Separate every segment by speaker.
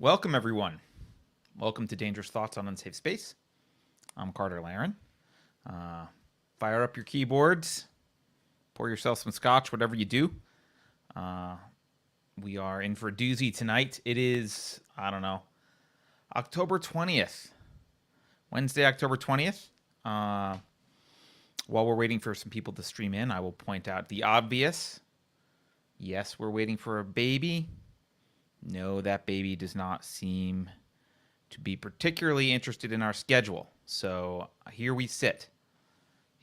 Speaker 1: Welcome, everyone. Welcome to Dangerous Thoughts on Unsafe Space. I'm Carter Laren. Uh, Fire up your keyboards, pour yourself some scotch, whatever you do. Uh, we are in for a doozy tonight. It is, October 20th, Wednesday, October 20th. While we're waiting for some people to stream in, I will point out the obvious. Yes, we're waiting for a baby. No, that baby does not seem to be particularly interested in our schedule. So here we sit.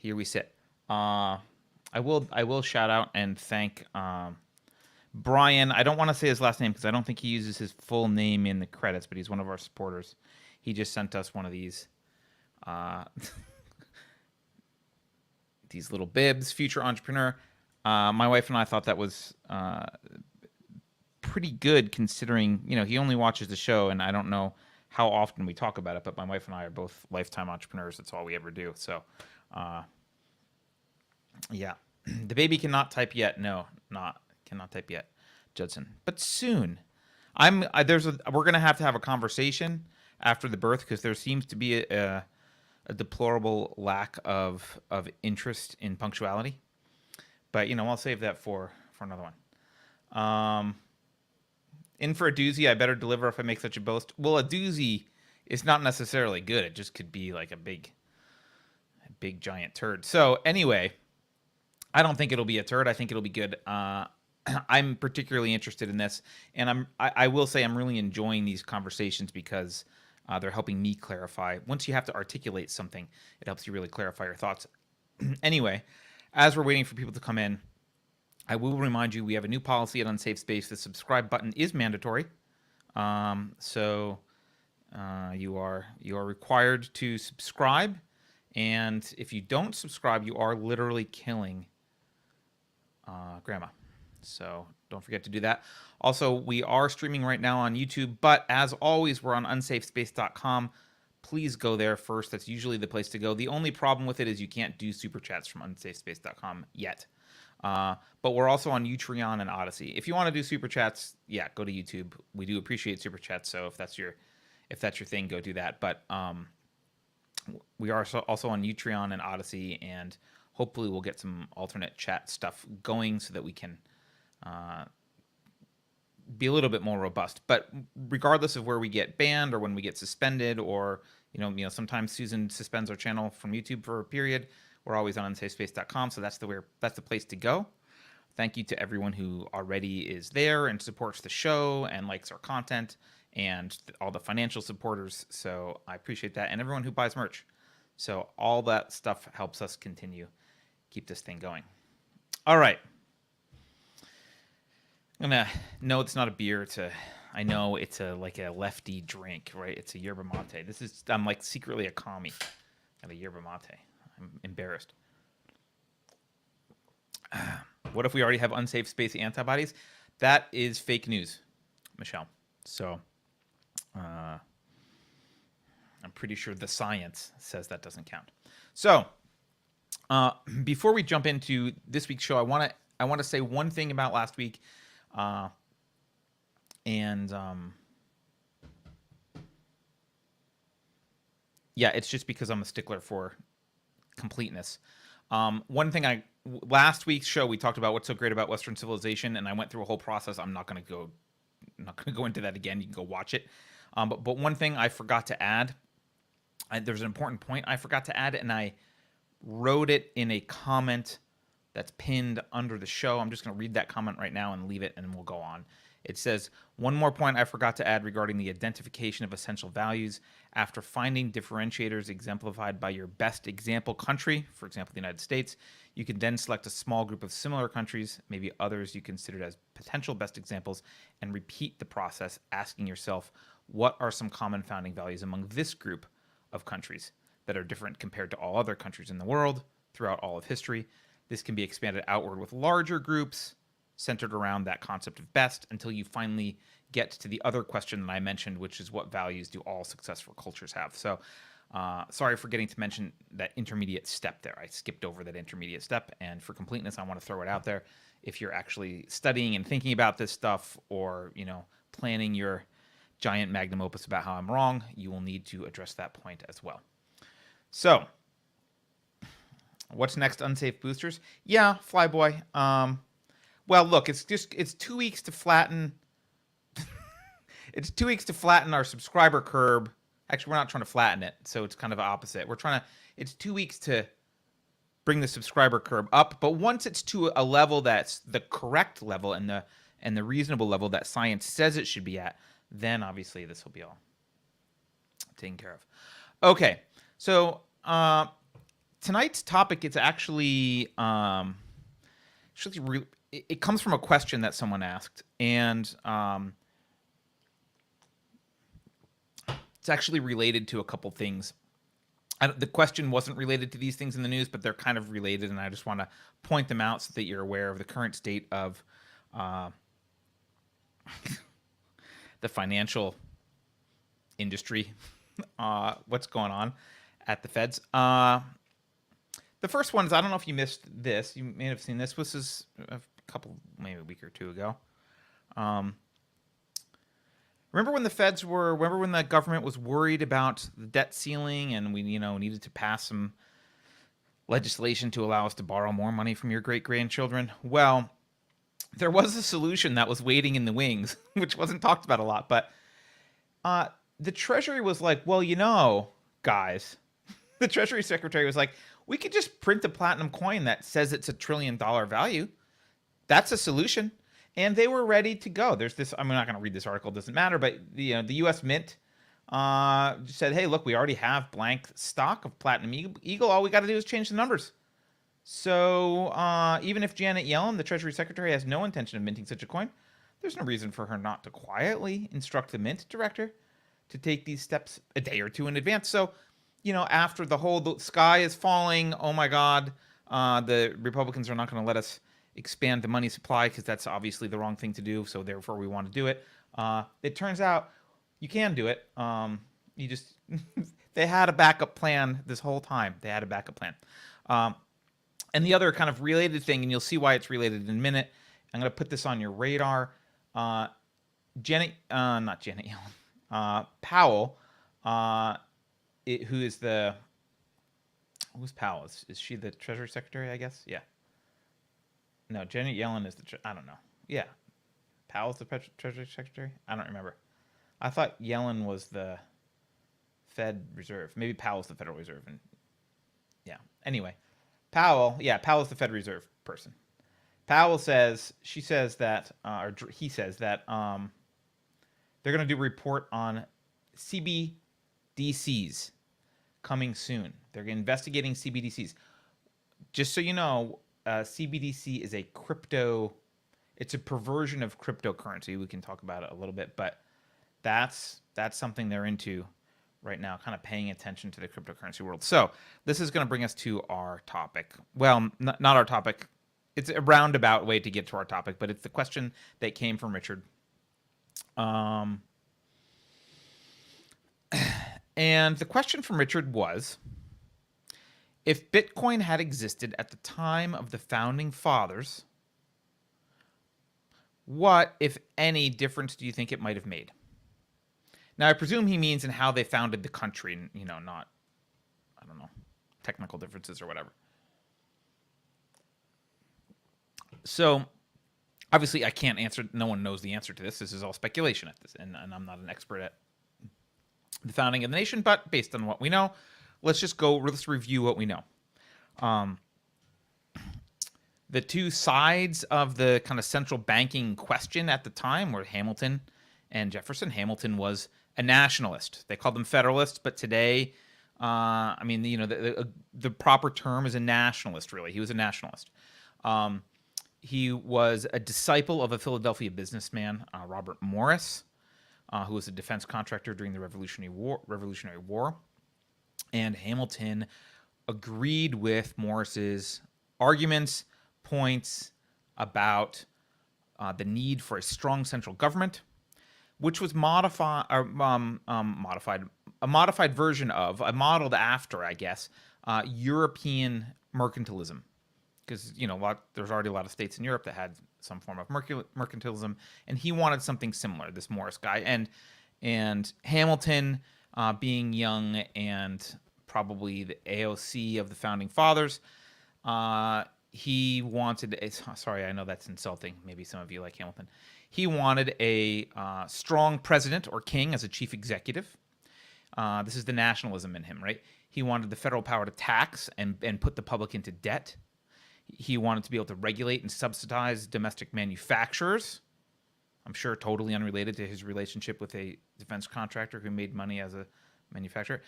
Speaker 1: I will shout out and thank Brian. I don't want to say his last name because I don't think he uses his full name in the credits, but he's one of our supporters. He just sent us one of these these little bibs, future entrepreneur. My wife and I thought that was pretty good considering, he only watches the show, and I don't know how often we talk about it, but my wife and I are both lifetime entrepreneurs. That's all we ever do. So, yeah. The baby cannot type yet. No, cannot type yet, Judson. But soon. We're going to have a conversation after the birth because there seems to be a deplorable lack of interest in punctuality. But, I'll save that for another one. In for a doozy, I better deliver if I make such a boast. Well, a doozy is not necessarily good. It just could be like a big giant turd. So anyway, I don't think it'll be a turd. I think it'll be good. I'm particularly interested in this, and I will say I'm really enjoying these conversations because they're helping me clarify. Once you have to articulate something, it helps you really clarify your thoughts. Anyway, as we're waiting for people to come in, I will remind you we have a new policy at Unsafe Space. The subscribe button is mandatory, so you are required to subscribe. And if you don't subscribe, you are literally killing Grandma. So don't forget to do that. Also, we are streaming right now on YouTube, but as always, we're on unsafespace.com. Please go there first. That's usually the place to go. The only problem with it is you can't do super chats from unsafespace.com yet. But we're also on Utreon and Odyssey. If you want to do super chats, yeah, go to YouTube. We do appreciate super chats, so if that's your thing, go do that. But we are also on Utreon and Odyssey, and hopefully we'll get some alternate chat stuff going so that we can be a little bit more robust. But regardless of where we get banned or when we get suspended, or sometimes Susan suspends our channel from YouTube for a period, we're always on unsafespace.com, so that's the place to go. Thank you to everyone who already is there and supports the show and likes our content, and all the financial supporters. So I appreciate that, and everyone who buys merch. So all that stuff helps us keep this thing going. All right. No, it's not a beer. I know it's like a lefty drink, right? It's a yerba mate. I'm like secretly a commie at a yerba mate. I'm embarrassed. What if we already have unsafe space antibodies? That is fake news, Michelle. So I'm pretty sure the science says that doesn't count. So before we jump into this week's show, I want to say one thing about last week, yeah, it's just because I'm a stickler for completeness. One thing last week's show, we talked about what's so great about Western civilization, and I went through a whole process. I'm not going to go into that again. You can go watch it. But one thing I forgot to add, there's an important point I forgot to add, and I wrote it in a comment that's pinned under the show. I'm just going to read that comment right now and leave it, and we'll go on. It says, one more point I forgot to add regarding the identification of essential values. After finding differentiators exemplified by your best example country, for example, the United States, you can then select a small group of similar countries, maybe others you considered as potential best examples, and repeat the process, asking yourself, what are some common founding values among this group of countries that are different compared to all other countries in the world throughout all of history? This can be expanded outward with larger groups centered around that concept of best until you finally get to the other question that I mentioned, which is what values do all successful cultures have? So sorry for getting to mention that intermediate step there. I skipped over that intermediate step, and for completeness, I want to throw it out there. If you're actually studying and thinking about this stuff, or planning your giant magnum opus about how I'm wrong, you will need to address that point as well. So, what's next? Unsafe boosters? Yeah, Flyboy. Well, look, it's 2 weeks to flatten. It's 2 weeks to flatten our subscriber curve. Actually, we're not trying to flatten it, so it's kind of opposite. It's 2 weeks to bring the subscriber curve up, but once it's to a level that's the correct level and the reasonable level that science says it should be at, then obviously this will be all taken care of. Okay, so tonight's topic is actually it comes from a question that someone asked, and it's actually related to a couple things. The question wasn't related to these things in the news, but they're kind of related, and I just want to point them out so that you're aware of the current state of the financial industry, what's going on at the Feds. The first one is, I don't know if you missed this. You may have seen this. This is a couple, maybe a week or two ago. Remember when the government was worried about the debt ceiling and we, needed to pass some legislation to allow us to borrow more money from your great-grandchildren? Well, there was a solution that was waiting in the wings, which wasn't talked about a lot, but the Treasury was like, well, guys, the Treasury Secretary was like, we could just print a platinum coin that says it's $1 trillion value. That's a solution. And they were ready to go. There's this, I'm not going to read this article, it doesn't matter, but the U.S. Mint said, hey, look, we already have blank stock of Platinum Eagle. All we got to do is change the numbers. So even if Janet Yellen, the Treasury Secretary, has no intention of minting such a coin, there's no reason for her not to quietly instruct the Mint Director to take these steps a day or two in advance. So, after the sky is falling, oh my God, the Republicans are not going to let us expand the money supply because that's obviously the wrong thing to do, so therefore we want to do it. It turns out you can do it. You just they had a backup plan this whole time. They had a backup plan. And the other kind of related thing, and you'll see why it's related in a minute. I'm going to put this on your radar. Not Janet Yellen, Powell, who's Powell? Is she the Treasury Secretary? I guess. Yeah. No, Janet Yellen is I don't know. Yeah. Powell's the Treasury Secretary? I don't remember. I thought Yellen was the Fed Reserve. Maybe Powell's the Federal Reserve. And yeah. Anyway, Powell's the Fed Reserve person. Powell says, he says that they're going to do a report on CBDCs coming soon. They're investigating CBDCs. Just so you know, CBDC is it's a perversion of cryptocurrency. We can talk about it a little bit, but that's something they're into right now, kind of paying attention to the cryptocurrency world. So this is going to bring us to our topic. Well, not our topic. It's a roundabout way to get to our topic, but it's the question that came from Richard. And the question from Richard was, if Bitcoin had existed at the time of the founding fathers, what, if any, difference do you think it might have made? Now, I presume he means in how they founded the country, not, I don't know, technical differences or whatever. So, obviously, I can't answer. No one knows the answer to this. This is all speculation at this, and I'm not an expert at the founding of the nation, but based on what we know, let's review what we know. The two sides of the kind of central banking question at the time were Hamilton and Jefferson. Hamilton was a nationalist. They called them federalists, but today, the proper term is a nationalist, really. He was a nationalist. He was a disciple of a Philadelphia businessman, Robert Morris, who was a defense contractor during the Revolutionary War. And Hamilton agreed with Morris's arguments, points about the need for a strong central government, which was modeled after, I guess, European mercantilism. Because, there's already a lot of states in Europe that had some form of mercantilism, and he wanted something similar, this Morris guy. And And Hamilton, being young and probably the AOC of the founding fathers, he wanted. Sorry, I know that's insulting. Maybe some of you like Hamilton. He wanted a strong president or king as a chief executive. This is the nationalism in him, right? He wanted the federal power to tax and put the public into debt. He wanted to be able to regulate and subsidize domestic manufacturers. I'm sure totally unrelated to his relationship with a defense contractor who made money as a manufacturer.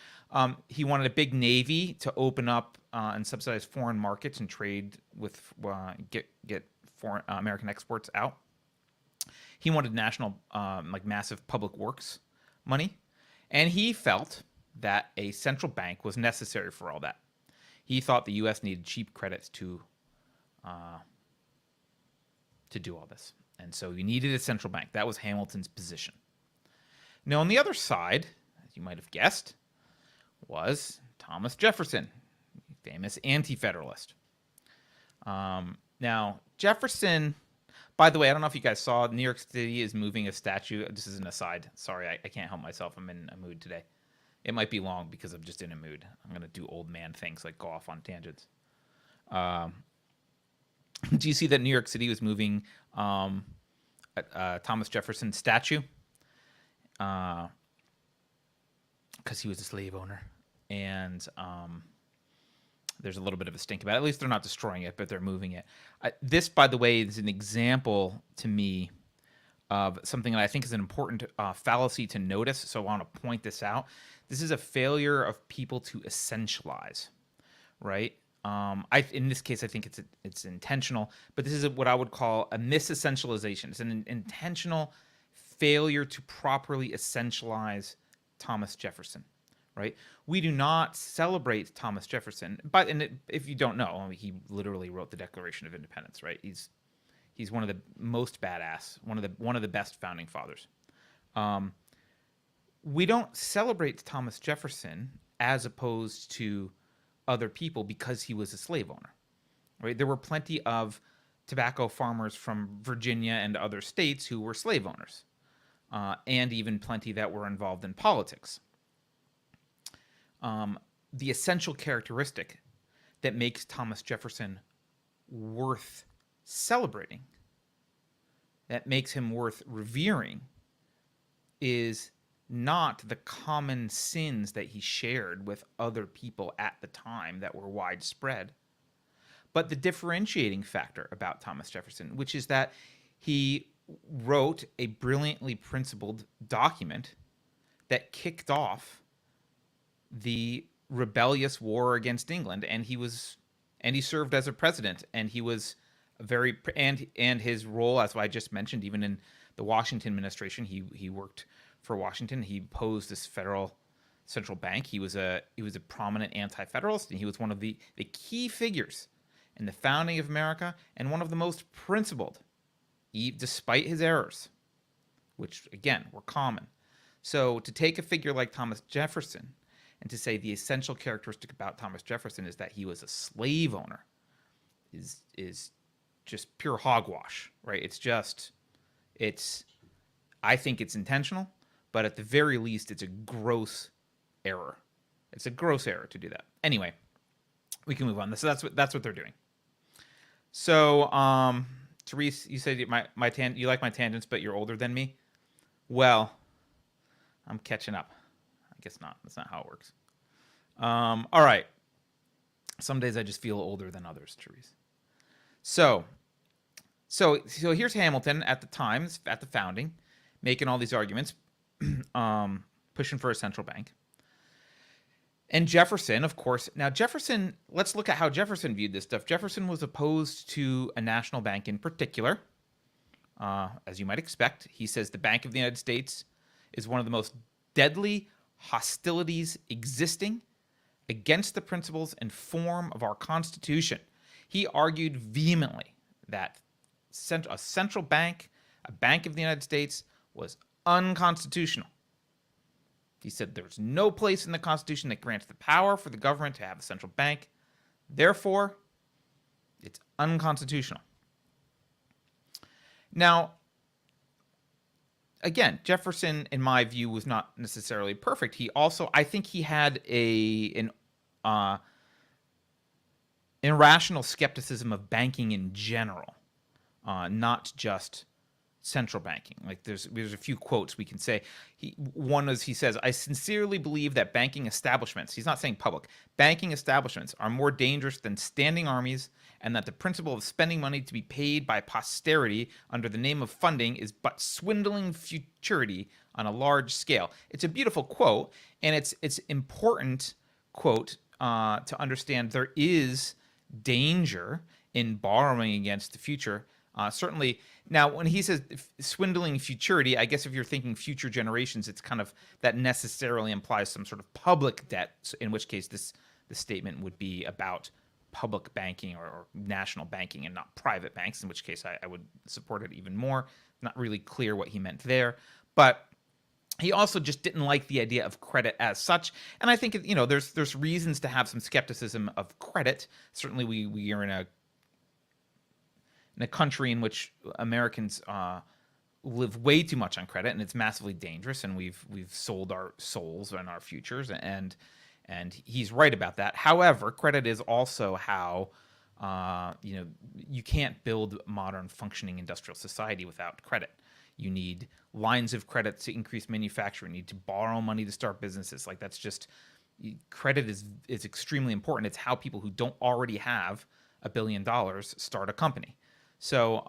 Speaker 1: He wanted a big navy to open up and subsidize foreign markets and trade with get foreign American exports out. He wanted national, like massive public works money, and he felt that a central bank was necessary for all that. He thought the U.S. needed cheap credits to do all this, and so you needed a central bank. That was Hamilton's position. Now, on the other side, as you might have guessed, was Thomas Jefferson, famous anti-federalist. Now, Jefferson, by the way, I don't know if you guys saw, New York City is moving a statue. This is an aside. Sorry, I can't help myself. I'm in a mood today. It might be long because I'm just in a mood. I'm going to do old man things like go off on tangents. Do you see that New York City was moving Thomas Jefferson statue? Because he was a slave owner. And there's a little bit of a stink about it. At least they're not destroying it, but they're moving it. This, by the way, is an example to me of something that I think is an important fallacy to notice. So I want to point this out. This is a failure of people to essentialize, right? In this case, I think it's intentional, but this is what I would call a misessentialization. It's an intentional failure to properly essentialize Thomas Jefferson, right? We do not celebrate Thomas Jefferson, but if you don't know, he literally wrote the Declaration of Independence, right? He's one of the most badass, one of the best founding fathers. We don't celebrate Thomas Jefferson as opposed to other people because he was a slave owner, right? There were plenty of tobacco farmers from Virginia and other states who were slave owners, and even plenty that were involved in politics. The essential characteristic that makes Thomas Jefferson worth celebrating, that makes him worth revering, is not the common sins that he shared with other people at the time that were widespread, but the differentiating factor about Thomas Jefferson, which is that he wrote a brilliantly principled document that kicked off the rebellious war against England, and he served as a president, and he was and his role, as I just mentioned, even in the Washington administration, he worked for Washington. He opposed this federal central bank. He was a prominent anti-federalist, and he was one of the key figures in the founding of America, and one of the most principled, despite his errors, which again were common. So to take a figure like Thomas Jefferson and to say the essential characteristic about Thomas Jefferson is that he was a slave owner is just pure hogwash, right? I think it's intentional, but at the very least, it's a gross error. It's a gross error to do that. Anyway, we can move on. So that's what they're doing. So, Therese, you said you like my tangents, but you're older than me. Well, I'm catching up. I guess not. That's not how it works. All right. Some days I just feel older than others, Therese. So here's Hamilton at the time, at the founding, making all these arguments, pushing for a central bank. And Jefferson, of course. Now, Jefferson, let's look at how Jefferson viewed this stuff. Jefferson was opposed to a national bank in particular, as you might expect. He says the Bank of the United States is one of the most deadly hostilities existing against the principles and form of our Constitution. He argued vehemently that a central bank, a Bank of the United States, was unconstitutional. He said there's no place in the Constitution that grants the power for the government to have a central bank. Therefore, it's unconstitutional. Now, again, Jefferson, in my view, was not necessarily perfect. He also, I think, he had an uh, irrational skepticism of banking in general, not just central banking. Like there's a few quotes we can say. One is he says, "I sincerely believe that banking establishments," he's not saying public, banking establishments are more dangerous than standing armies, and that the principle of spending money to be paid by posterity under the name of funding is but swindling futurity on a large scale." It's a beautiful quote, and it's important quote to understand there is danger in borrowing against the future. Certainly, now when he says swindling futurity, I guess if you're thinking future generations, it's kind of that necessarily implies some sort of public debt. In which case, this statement would be about public banking or national banking and not private banks. In which case, I would support it even more. Not really clear what he meant there, but he also just didn't like the idea of credit as such, and I think there's reasons to have some skepticism of credit. Certainly, we are in a country in which Americans live way too much on credit, and it's massively dangerous. And we've sold our souls and our futures, and he's right about that. However, credit is also how you can't build modern functioning industrial society without credit. You need lines of credit to increase manufacturing. You need to borrow money to start businesses. Like that's just credit is extremely important. It's how people who don't already have $1 billion start a company. So,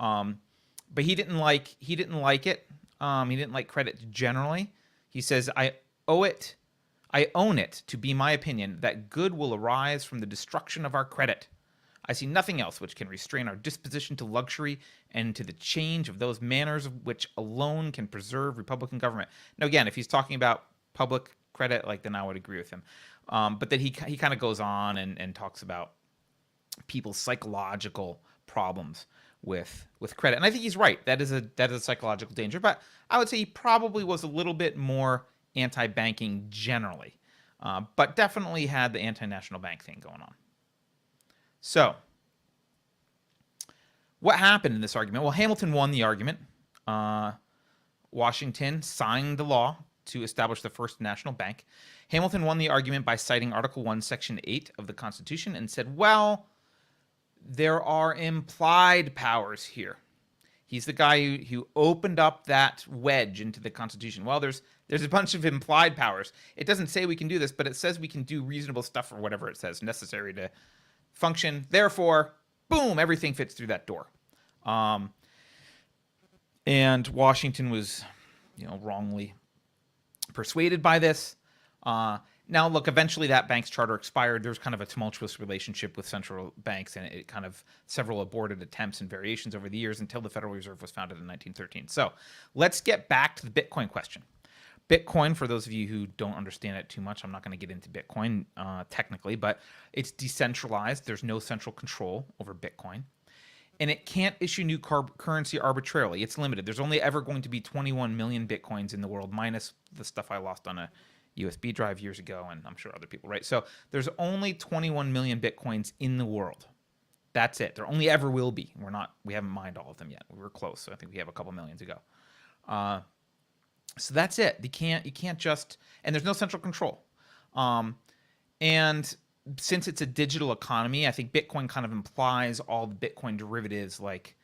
Speaker 1: but he didn't like it. He didn't like credit generally. He says, I own it to be my opinion that good will arise from the destruction of our credit. I see nothing else which can restrain our disposition to luxury and to the change of those manners which alone can preserve republican government. Now, again, if he's talking about public credit, like then I would agree with him. But then he kind of goes on and talks about people's psychological problems with credit, and I think he's right. That is a psychological danger. But I would say he probably was a little bit more anti-banking generally, but definitely had the anti-national bank thing going on. So, what happened in this argument? Well, Hamilton won the argument. Washington signed the law to establish the first national bank. Hamilton won the argument by citing Article 1, Section 8 of the Constitution and said, well, there are implied powers here. He's the guy who opened up that wedge into the Constitution. Well, there's a bunch of implied powers. It doesn't say we can do this, but it says we can do reasonable stuff or whatever it says necessary to function. Therefore, boom, everything fits through that door. And Washington was, wrongly persuaded by this. Now, look, eventually that bank's charter expired. There's kind of a tumultuous relationship with central banks, and it kind of several aborted attempts and variations over the years until the Federal Reserve was founded in 1913. So let's get back to the Bitcoin question. Bitcoin, for those of you who don't understand it too much, I'm not going to get into Bitcoin technically, but it's decentralized. There's no central control over Bitcoin. And it can't issue new currency arbitrarily. It's limited. There's only ever going to be 21 million Bitcoins in the world, minus the stuff I lost on a USB drive years ago, and I'm sure other people, right? So there's only 21 million Bitcoins in the world. That's it. There only ever will be. We haven't mined all of them yet. We were close, so I think we have a couple million to go. So that's it. You can't just, and there's no central control. And since it's a digital economy, I think Bitcoin kind of implies all the Bitcoin derivatives like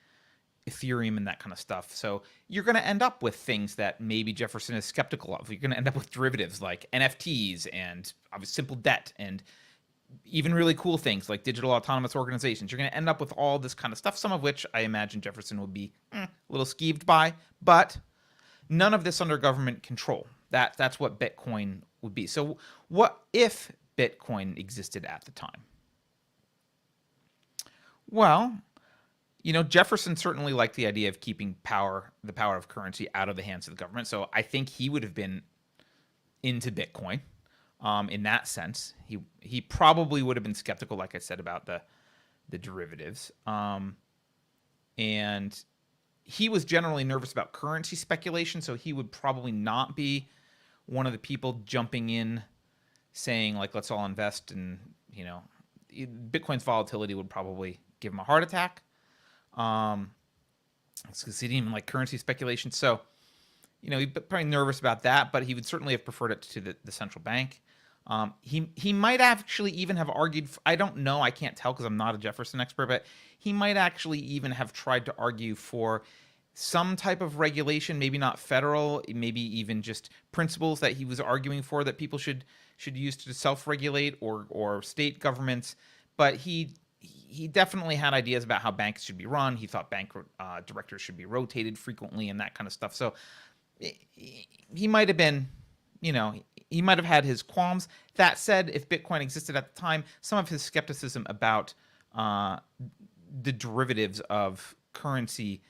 Speaker 1: Ethereum and that kind of stuff. So you're going to end up with things that maybe Jefferson is skeptical of. You're going to end up with derivatives like NFTs and simple debt and even really cool things like digital autonomous organizations. You're going to end up with all this kind of stuff, some of which I imagine Jefferson would be a little skeeved by, but none of this under government control. That's what Bitcoin would be. So what if Bitcoin existed at the time? Well, Jefferson certainly liked the idea of keeping the power of currency out of the hands of the government. So I think he would have been into Bitcoin in that sense. He probably would have been skeptical, like I said, about the derivatives. And he was generally nervous about currency speculation, so he would probably not be one of the people jumping in saying, like, let's all invest. And, Bitcoin's volatility would probably give him a heart attack. Because he didn't even like currency speculation. So He'd be probably nervous about that, but he would certainly have preferred it to the central bank. He might actually even have argued. I don't know. I can't tell because I'm not a Jefferson expert, but he might actually even have tried to argue for some type of regulation, maybe not federal, maybe even just principles that he was arguing for that people should use to self-regulate or state governments. But he definitely had ideas about how banks should be run. He thought bank directors should be rotated frequently and that kind of stuff. So he might have been, he might have had his qualms. That said, if Bitcoin existed at the time, some of his skepticism about the derivatives of currency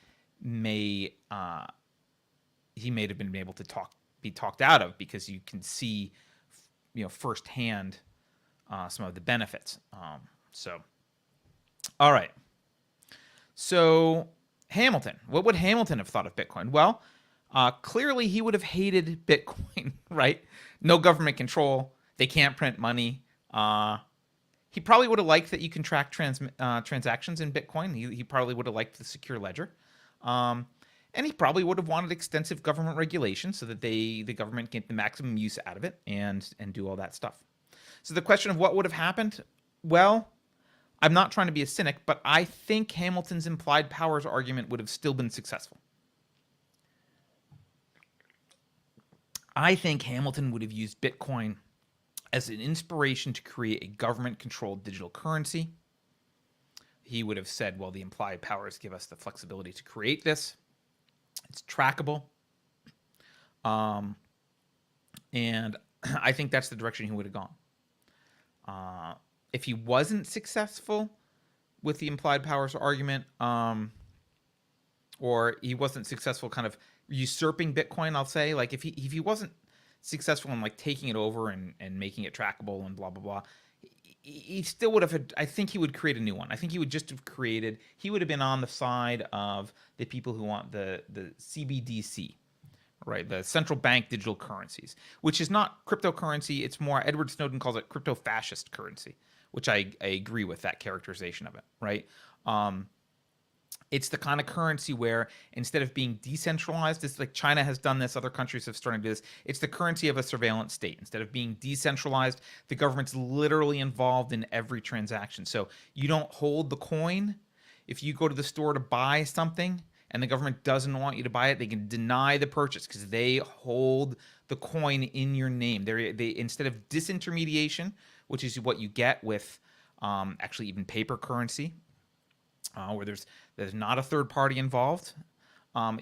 Speaker 1: may he may have been able to be talked out of, because you can see, firsthand some of the benefits. So, all right. So Hamilton, what would Hamilton have thought of Bitcoin? Well, clearly he would have hated Bitcoin, right? No government control. They can't print money. He probably would have liked that you can track transactions in Bitcoin. He probably would have liked the secure ledger. And he probably would have wanted extensive government regulation so that the government get the maximum use out of it and do all that stuff. So the question of what would have happened, well, I'm not trying to be a cynic, but I think Hamilton's implied powers argument would have still been successful. I think Hamilton would have used Bitcoin as an inspiration to create a government-controlled digital currency. He would have said, well, the implied powers give us the flexibility to create this. It's trackable. And I think that's the direction he would have gone. If he wasn't successful with the implied powers argument, or he wasn't successful kind of usurping Bitcoin, I'll say, like if he wasn't successful in like taking it over and making it trackable and blah, blah, blah, he still would have, I think he would create a new one. I think he would just have he would have been on the side of the people who want the CBDC, right? The central bank digital currencies, which is not cryptocurrency. It's more, Edward Snowden calls it crypto-fascist currency, which I agree with that characterization of it, right? It's the kind of currency where instead of being decentralized, it's like China has done this, other countries have started to do this. It's the currency of a surveillance state. Instead of being decentralized, the government's literally involved in every transaction. So you don't hold the coin. If you go to the store to buy something and the government doesn't want you to buy it, they can deny the purchase because they hold the coin in your name. They instead of disintermediation, which is what you get with actually even paper currency, where there's not a third party involved,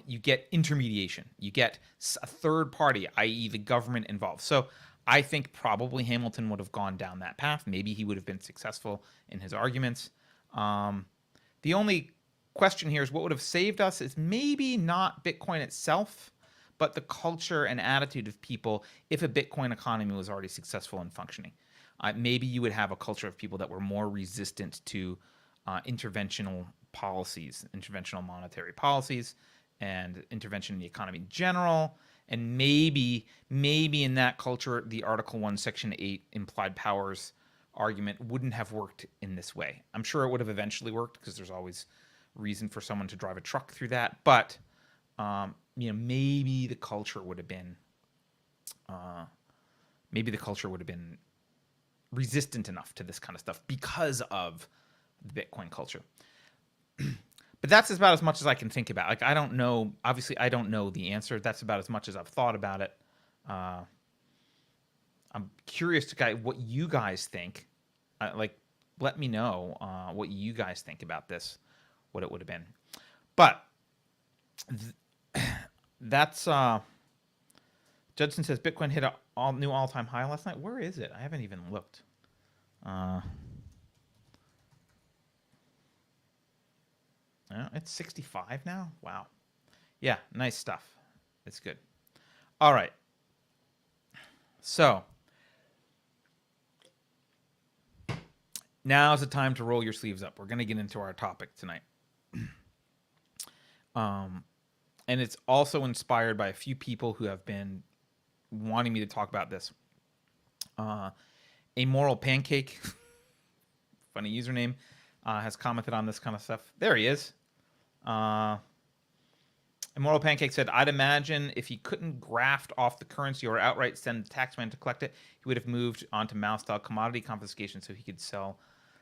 Speaker 1: you get intermediation. You get a third party, i.e. the government involved. So I think probably Hamilton would have gone down that path. Maybe he would have been successful in his arguments. The only question here is what would have saved us is maybe not Bitcoin itself, but the culture and attitude of people if a Bitcoin economy was already successful and functioning. Maybe you would have a culture of people that were more resistant to interventional policies, interventional monetary policies, and intervention in the economy in general. And maybe in that culture, the Article 1, Section 8 implied powers argument wouldn't have worked in this way. I'm sure it would have eventually worked because there's always reason for someone to drive a truck through that. But, maybe the culture would have been, resistant enough to this kind of stuff because of the Bitcoin culture. But that's about as much as I can think about. Like, I don't know. Obviously, I don't know the answer. That's about as much as I've thought about it. I'm curious to what you guys think. Let me know what you guys think about this, what it would have been. But that's Judson says Bitcoin hit a new all-time high last night. Where is it? I haven't even looked. It's 65 now. Wow. Yeah, nice stuff. It's good. All right. So now's the time to roll your sleeves up. We're going to get into our topic tonight. And it's also inspired by a few people who have been wanting me to talk about this. Amoral Pancake, funny username, has commented on this kind of stuff. There he is. Immortal Pancake said, I'd imagine if he couldn't graft off the currency or outright send the taxman to collect it, he would have moved on to Mao-style commodity confiscation so he could sell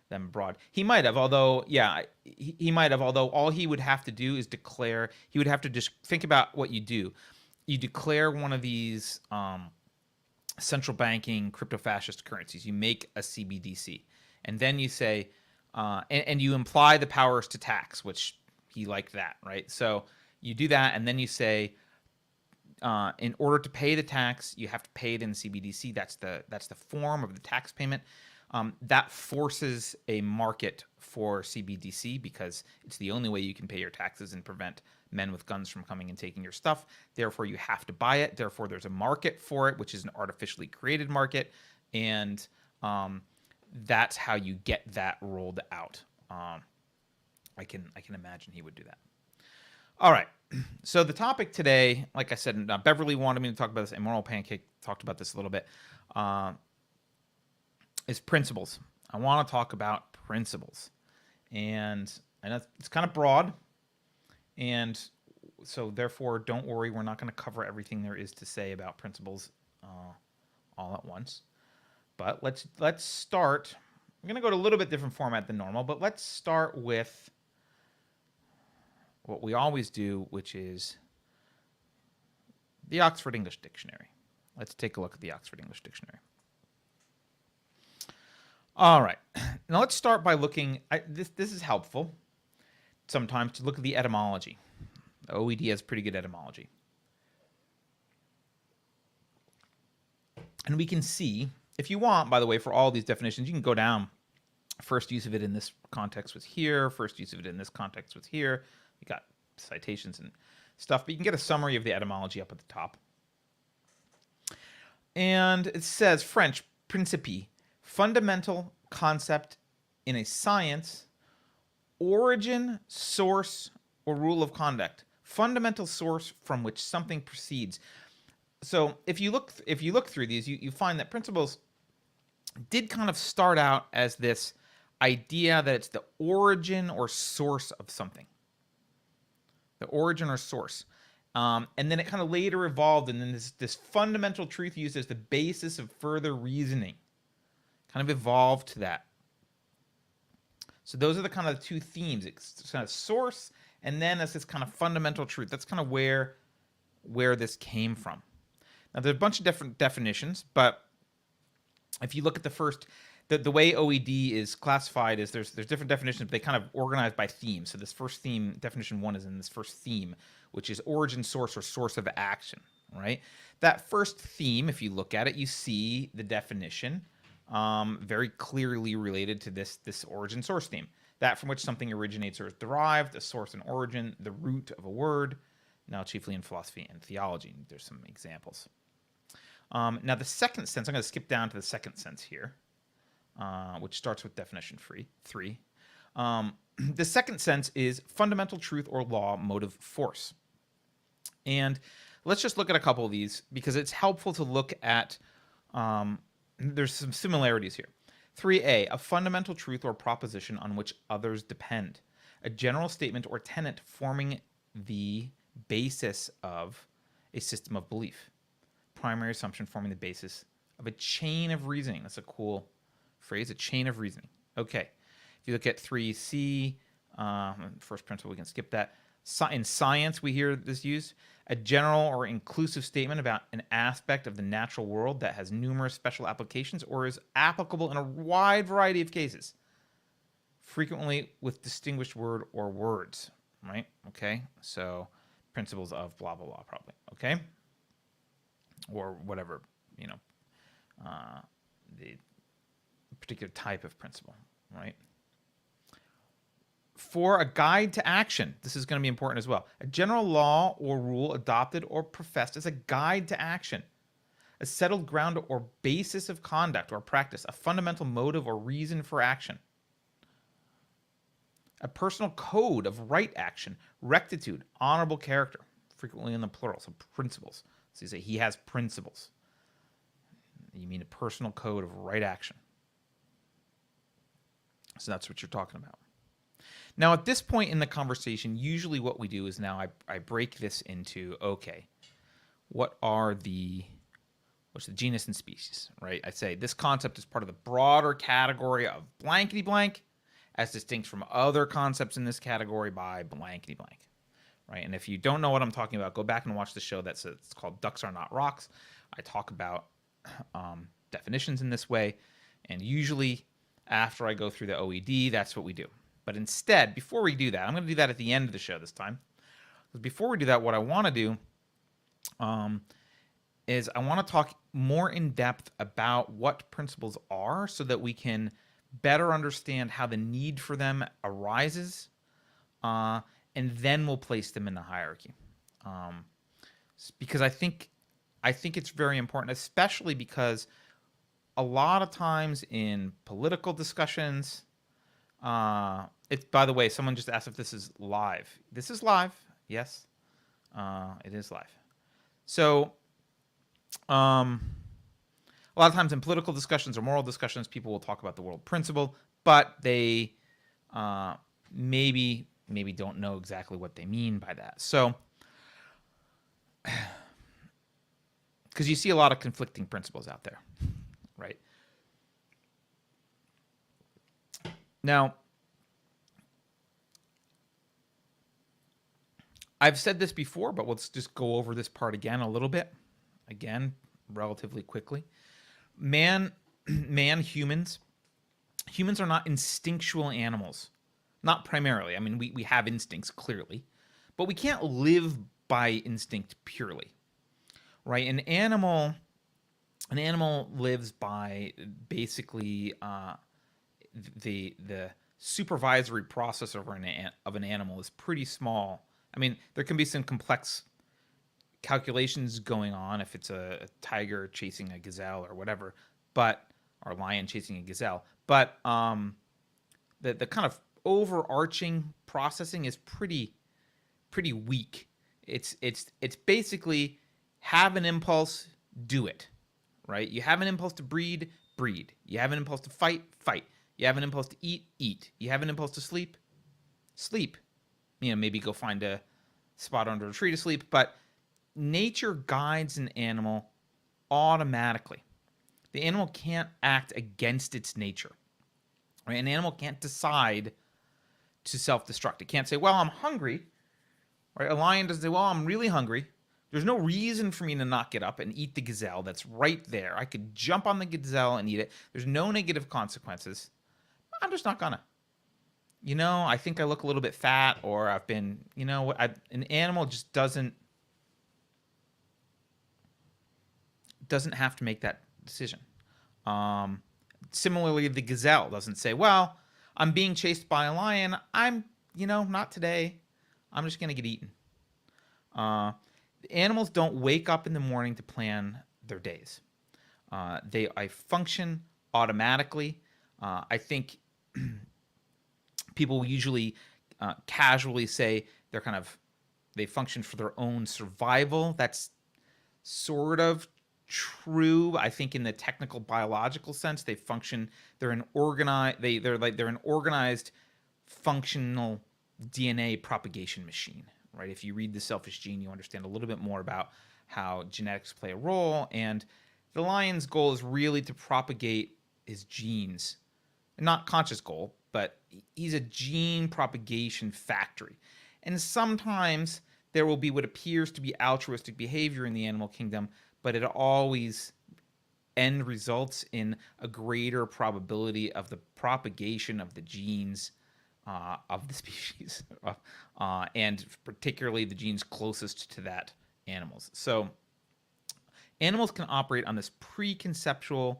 Speaker 1: them abroad. He might have, although, yeah, he might have, although all he would have to do is declare, he would have to just think about what you do. You declare one of these central banking crypto-fascist currencies. You make a CBDC. And then you say, and you imply the powers to tax, which he liked that, right? So you do that, and then you say, in order to pay the tax, you have to pay it in CBDC. That's the form of the tax payment. That forces a market for CBDC because it's the only way you can pay your taxes and prevent men with guns from coming and taking your stuff. Therefore, you have to buy it. Therefore, there's a market for it, which is an artificially created market, and that's how you get that rolled out. I can imagine he would do that. All right. So the topic today, like I said, Beverly wanted me to talk about this. Immoral Pancake talked about this a little bit. Is principles. I want to talk about principles, and I know it's kind of broad, and so therefore, don't worry, we're not going to cover everything there is to say about principles all at once. But let's start. I'm going to go to a little bit different format than normal, but let's start with what we always do, which is the Oxford English Dictionary. Let's take a look at the Oxford English Dictionary. All right. Now let's start by looking. This is helpful sometimes to look at the etymology. The OED has pretty good etymology. And we can see, if you want, by the way, for all these definitions, you can go down. First use of it in this context was here. First use of it in this context was here. You got citations and stuff, but you can get a summary of the etymology up at the top. And it says, French, principe, fundamental concept in a science, origin, source, or rule of conduct. Fundamental source from which something proceeds. So if you look through these, you find that principles did kind of start out as this idea that it's the origin or source of something. The origin or source. And then it kind of later evolved, and then this fundamental truth used as the basis of further reasoning kind of evolved to that. So those are the kind of two themes. It's kind of source, and then it's this kind of fundamental truth. That's kind of where this came from. Now, there's a bunch of different definitions, but if you look at the first, the way OED is classified is there's different definitions, but they kind of organize by theme. So this first theme, definition 1, is in this first theme, which is origin, source, or source of action, right? That first theme, if you look at it, you see the definition very clearly related to this origin source theme. That from which something originates or is derived, a source and origin, the root of a word, now chiefly in philosophy and theology. There's some examples. Now the second sense, I'm going to skip down to the second sense here, which starts with definition 3. The second sense is fundamental truth or law, motive, force. And let's just look at a couple of these because it's helpful to look at, there's some similarities here. 3a, a fundamental truth or proposition on which others depend. A general statement or tenet forming the basis of a system of belief. Primary assumption forming the basis of a chain of reasoning. That's a cool phrase, a chain of reasoning. Okay. If you look at 3c, first principle, we can skip that. In science, we hear this used. A general or inclusive statement about an aspect of the natural world that has numerous special applications or is applicable in a wide variety of cases, frequently with distinguished word or words, right? Okay, so principles of blah, blah, blah, probably, okay? Or whatever, the particular type of principle, right? For a guide to action, this is going to be important as well. A general law or rule adopted or professed as a guide to action. A settled ground or basis of conduct or practice. A fundamental motive or reason for action. A personal code of right action, rectitude, honorable character, frequently in the plural, so principles. So you say he has principles. You mean a personal code of right action. So that's what you're talking about. Now, at this point in the conversation, usually what we do is now I break this into, okay, what's the genus and species, right? I say this concept is part of the broader category of blankety blank, as distinct from other concepts in this category by blankety blank, right? And if you don't know what I'm talking about, go back and watch the show it's called Ducks Are Not Rocks. I talk about definitions in this way, and usually after I go through the OED, that's what we do. But instead, before we do that, I'm going to do that at the end of the show this time. Because before we do that, what I want to do is I want to talk more in depth about what principles are so that we can better understand how the need for them arises, and then we'll place them in the hierarchy. Because I think it's very important, especially because a lot of times in political discussions, it's, by the way, someone just asked if this is live. This is live. Yes, it is live. So, a lot of times in political discussions or moral discussions, people will talk about the world principle, but they maybe don't know exactly what they mean by that. So, because you see a lot of conflicting principles out there, right? Now, I've said this before, but let's just go over this part again a little bit. Again, relatively quickly. Humans are not instinctual animals. Not primarily. I mean, we have instincts, clearly. But we can't live by instinct purely. Right? An animal lives by basically the supervisory process of an animal is pretty small. I mean, there can be some complex calculations going on if it's a tiger chasing a gazelle or whatever, or a lion chasing a gazelle. But the kind of overarching processing is pretty weak. It's basically have an impulse, do it, right? You have an impulse to breed. You have an impulse to fight. You have an impulse to eat. You have an impulse to sleep. Maybe go find a spot under a tree to sleep, but nature guides an animal automatically. The animal can't act against its nature. Right? An animal can't decide to self-destruct. It can't say, well, I'm hungry. Right? A lion doesn't say, well, I'm really hungry. There's no reason for me to not get up and eat the gazelle that's right there. I could jump on the gazelle and eat it. There's no negative consequences. I'm just not gonna. I think I look a little bit fat, or I've been, an animal just doesn't have to make that decision. Similarly, the gazelle doesn't say, well, I'm being chased by a lion. I'm, not today. I'm just going to get eaten. Animals don't wake up in the morning to plan their days. I function automatically. I think people usually casually say they function for their own survival. That's sort of true. I think in the technical biological sense, they're an organized functional DNA propagation machine, right? If you read The Selfish Gene, you understand a little bit more about how genetics play a role, and the lion's goal is really to propagate his genes. Not conscious goal, but he's a gene propagation factory. And sometimes there will be what appears to be altruistic behavior in the animal kingdom, but it always end results in a greater probability of the propagation of the genes of the species, and particularly the genes closest to that animals. So animals can operate on this preconceptual,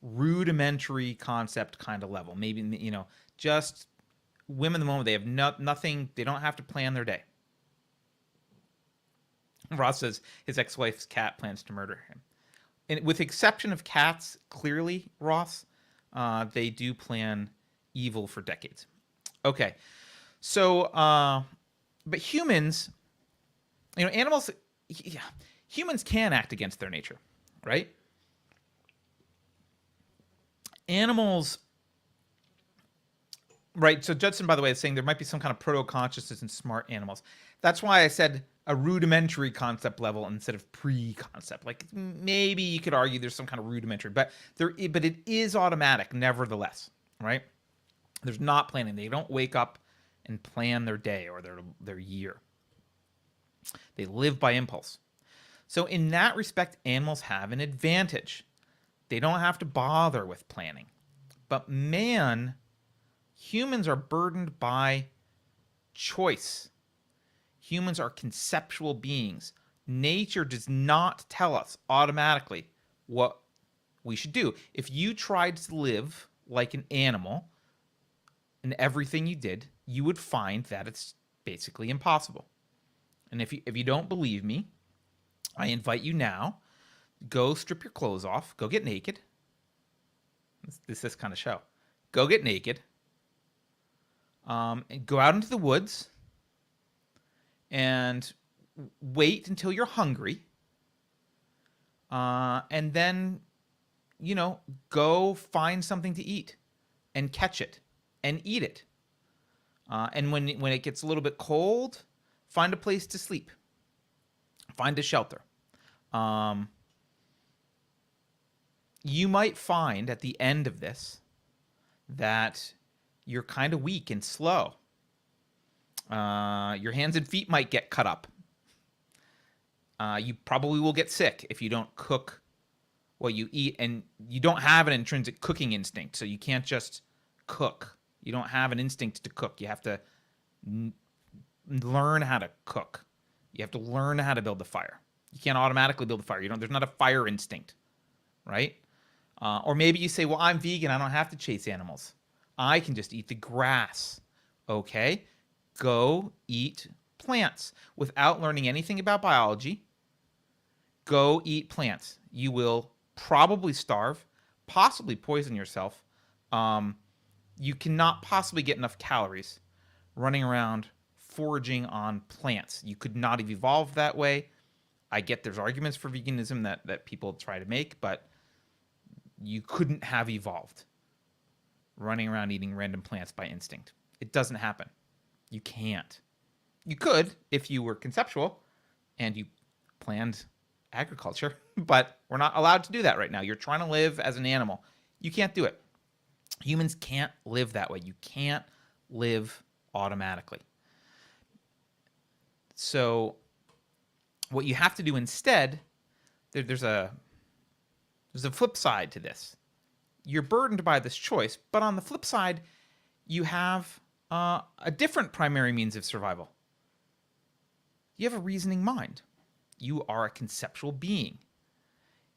Speaker 1: rudimentary concept kind of level. Maybe, just women at the moment, they have nothing, they don't have to plan their day. Ross says his ex-wife's cat plans to murder him. And with exception of cats, clearly, Ross, they do plan evil for decades. Okay. So, but humans, animals, humans can act against their nature, right? Animals Right. So Judson, by the way, is saying there might be some kind of proto-consciousness in smart animals. That's why I said a rudimentary concept level instead of pre-concept. Like maybe you could argue there's some kind of rudimentary, but but it is automatic, nevertheless. Right. There's not planning. They don't wake up and plan their day or their year. They live by impulse. So in that respect, animals have an advantage. They don't have to bother with planning. But humans are burdened by choice. Humans are conceptual beings. Nature does not tell us automatically what we should do. If you tried to live like an animal in everything you did, you would find that it's basically impossible. And if you don't believe me, I invite you now, go strip your clothes off, go get naked. This kind of show. Go get naked. And go out into the woods and wait until you're hungry. And then, go find something to eat and catch it and eat it. And when it gets a little bit cold, find a place to sleep. Find a shelter. You might find at the end of this that you're kind of weak and slow. Your hands and feet might get cut up. You probably will get sick if you don't cook what you eat, and you don't have an intrinsic cooking instinct, so you can't just cook. You don't have an instinct to cook. You have to learn how to cook. You have to learn how to build the fire. You can't automatically build a fire. There's not a fire instinct, right? Or maybe you say, well, I'm vegan. I don't have to chase animals. I can just eat the grass. Okay, go eat plants without learning anything about biology. Go eat plants. You will probably starve, possibly poison yourself. You cannot possibly get enough calories running around foraging on plants. You could not have evolved that way. I get there's arguments for veganism that people try to make, but you couldn't have evolved running around eating random plants by instinct. It doesn't happen. You can't. You could if you were conceptual and you planned agriculture, but we're not allowed to do that right now. You're trying to live as an animal. You can't do it. Humans can't live that way. You can't live automatically. So what you have to do instead, there's a flip side to this. You're burdened by this choice, but on the flip side, you have a different primary means of survival. You have a reasoning mind. You are a conceptual being.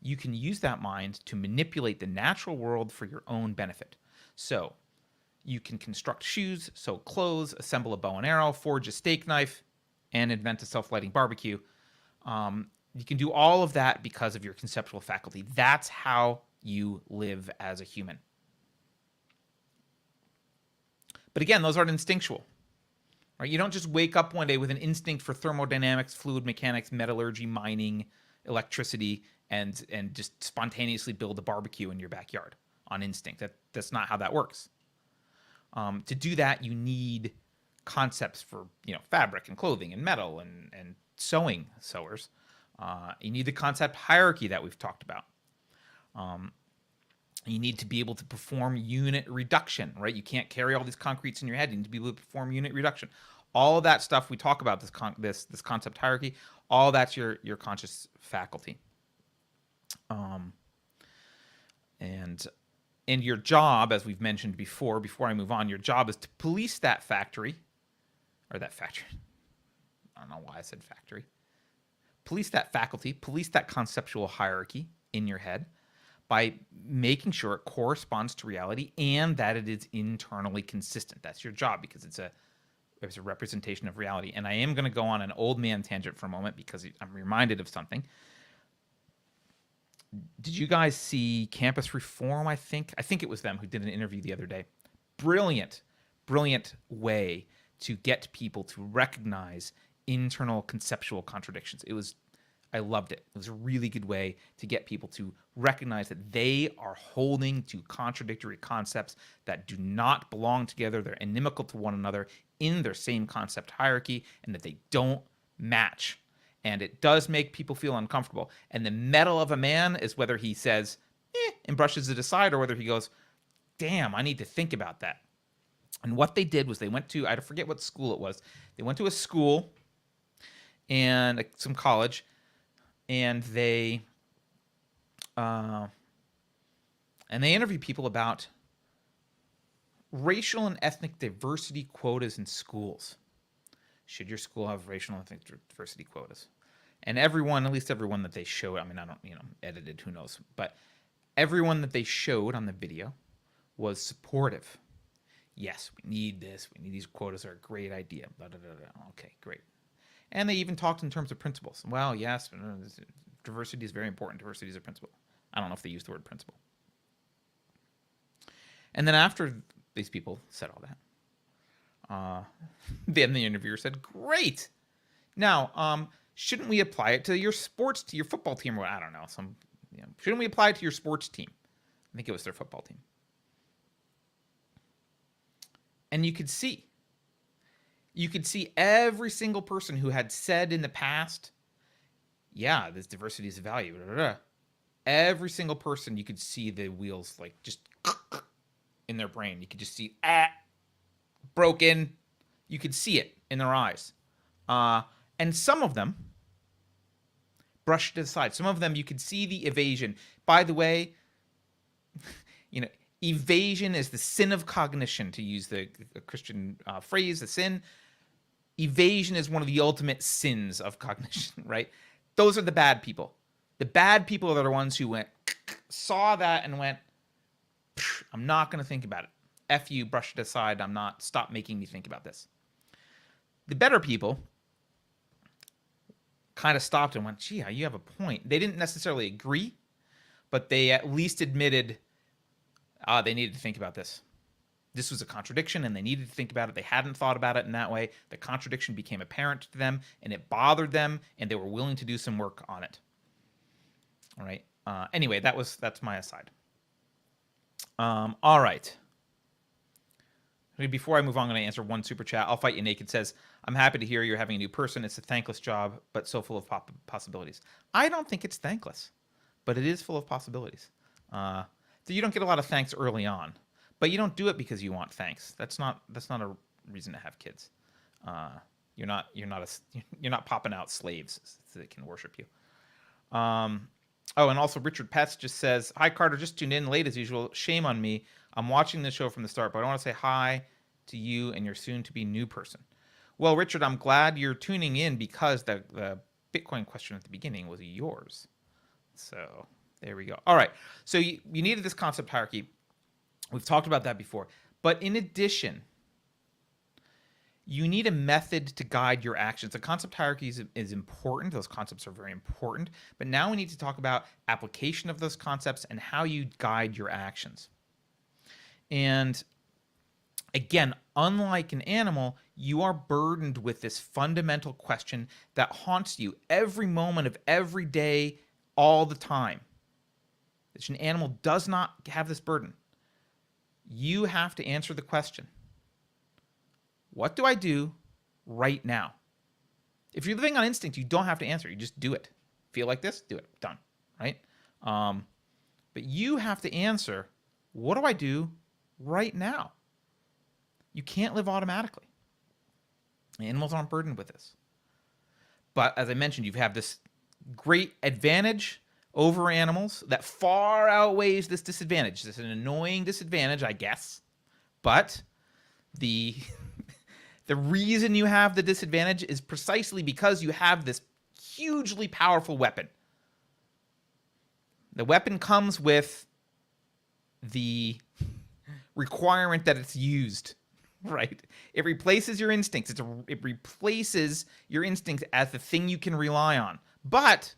Speaker 1: You can use that mind to manipulate the natural world for your own benefit. So you can construct shoes, sew clothes, assemble a bow and arrow, forge a steak knife, and invent a self-lighting barbecue. You can do all of that because of your conceptual faculty. That's how you live as a human. But again, those aren't instinctual. Right? You don't just wake up one day with an instinct for thermodynamics, fluid mechanics, metallurgy, mining, electricity, and just spontaneously build a barbecue in your backyard on instinct. That's not how that works. To do that, you need concepts for fabric and clothing and metal and sewers. You need the concept hierarchy that we've talked about. You need to be able to perform unit reduction, right? You can't carry all these concretes in your head. You need to be able to perform unit reduction. All of that stuff we talk about, this concept hierarchy, all that's your conscious faculty. And your job, as we've mentioned before I move on, your job is to police that factory. I don't know why I said factory. Police that faculty, police that conceptual hierarchy in your head by making sure it corresponds to reality and that it is internally consistent. That's your job because it's a representation of reality. And I am going to go on an old man tangent for a moment because I'm reminded of something. Did you guys see Campus Reform? I think it was them who did an interview the other day. Brilliant way to get people to recognize internal conceptual contradictions. It was I loved it. It was a really good way to get people to recognize that they are holding to contradictory concepts that do not belong together. They're inimical to one another in their same concept hierarchy, and that they don't match. And it does make people feel uncomfortable. And the mettle of a man is whether he says, and brushes it aside, or whether he goes, damn, I need to think about that. And what they did was they went to, I forget what school it was. They went to a school and some college, and they interviewed people about racial and ethnic diversity quotas in schools. Should your school have racial and ethnic diversity quotas? And everyone, at least everyone that they showed, I mean, I don't, edited, who knows, but everyone that they showed on the video was supportive. Yes, we need this. We need these quotas. Are a great idea. Blah, blah, blah, blah. Okay, great. And they even talked in terms of principles. Well, yes, diversity is very important. Diversity is a principle. I don't know if they used the word principle. And then after these people said all that, then the interviewer said, great. Now, shouldn't we apply it to your sports, to your football team? Or I don't know. Shouldn't we apply it to your sports team? I think it was their football team. And you could see every single person who had said in the past, yeah, this diversity is a value. Blah, blah, blah. Every single person, you could see the wheels like just in their brain. You could just see broken. You could see it in their eyes. And some of them brushed it aside. Some of them, you could see the evasion. By the way, evasion is the sin of cognition, to use the Christian phrase, the sin. Evasion is one of the ultimate sins of cognition, right? Those are the bad people. The bad people are the ones who saw that and went, I'm not going to think about it. F you, brush it aside. Stop making me think about this. The better people kind of stopped and went, gee, you have a point. They didn't necessarily agree, but they at least admitted they needed to think about this. This was a contradiction, and they needed to think about it. They hadn't thought about it in that way. The contradiction became apparent to them, and it bothered them, and they were willing to do some work on it. All right. Anyway, that's my aside. All right. Before I move on, I'm going to answer one super chat. I'll Fight You Naked says, I'm happy to hear you're having a new person. It's a thankless job, but so full of possibilities. I don't think it's thankless, but it is full of possibilities. So you don't get a lot of thanks early on, but you don't do it because you want thanks. That's not a reason to have kids. You're not popping out slaves so they can worship you. And also Richard Petz just says, hi Carter, just tuned in late as usual. Shame on me. I'm watching the show from the start, but I want to say hi to you and your soon-to-be new person. Well, Richard, I'm glad you're tuning in because the Bitcoin question at the beginning was yours. So there we go. All right. So you needed this concept hierarchy. We've talked about that before. But in addition, you need a method to guide your actions. The concept hierarchy is important. Those concepts are very important. But now we need to talk about application of those concepts and how you guide your actions. And again, unlike an animal, you are burdened with this fundamental question that haunts you every moment of every day, all the time. An animal does not have this burden. You have to answer the question, what do I do right now? If you're living on instinct, you don't have to answer. You just do it. Feel like this? Do it. Done. Right? But you have to answer, what do I do right now? You can't live automatically. Animals aren't burdened with this. But as I mentioned, you have this great advantage over animals that far outweighs this disadvantage. This is an annoying disadvantage, I guess. But the reason you have the disadvantage is precisely because you have this hugely powerful weapon. The weapon comes with the requirement that it's used, right? It replaces your instincts. It replaces your instincts as the thing you can rely on. But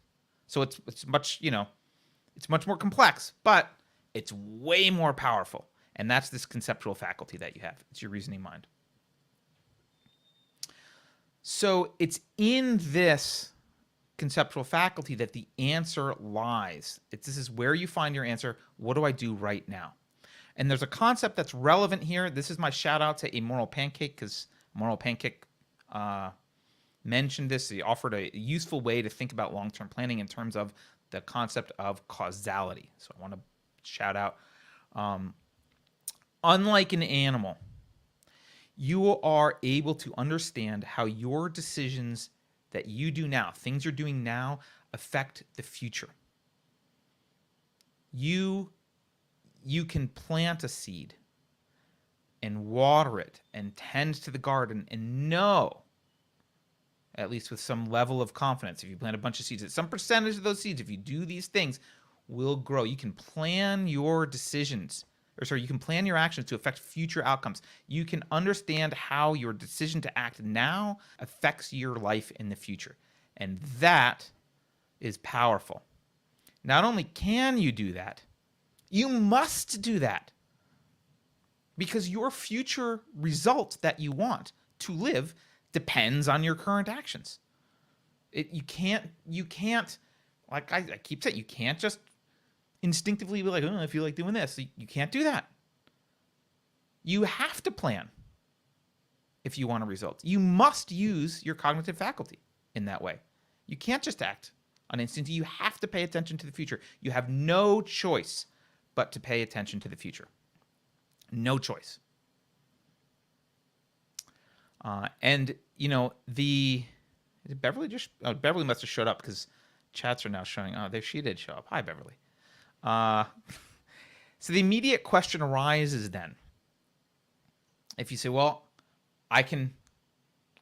Speaker 1: so it's much, it's much more complex, but it's way more powerful. And that's this conceptual faculty that you have. It's your reasoning mind. So it's in this conceptual faculty that the answer lies. This is where you find your answer. What do I do right now? And there's a concept that's relevant here. This is my shout out to A Moral Pancake, because Moral Pancake mentioned this. He offered a useful way to think about long-term planning in terms of the concept of causality. So I want to shout out. Unlike an animal, you are able to understand how your decisions that you do now, things you're doing now, affect the future. You can plant a seed and water it and tend to the garden and know, at least with some level of confidence, if you plant a bunch of seeds, that some percentage of those seeds, if you do these things, will grow. You can plan your decisions, you can plan your actions to affect future outcomes. You can understand how your decision to act now affects your life in the future. And that is powerful. Not only can you do that, you must do that. Because your future result that you want to live depends on your current actions. You can't, like I keep saying, you can't just instinctively be like, oh, I feel like doing this. You can't do that. You have to plan if you want a result. You must use your cognitive faculty in that way. You can't just act on instinct. You have to pay attention to the future. You have no choice but to pay attention to the future. No choice. And Beverly Beverly must have showed up, because chats are now showing. Oh, there she did show up. Hi, Beverly. So the immediate question arises then. If you say, well, I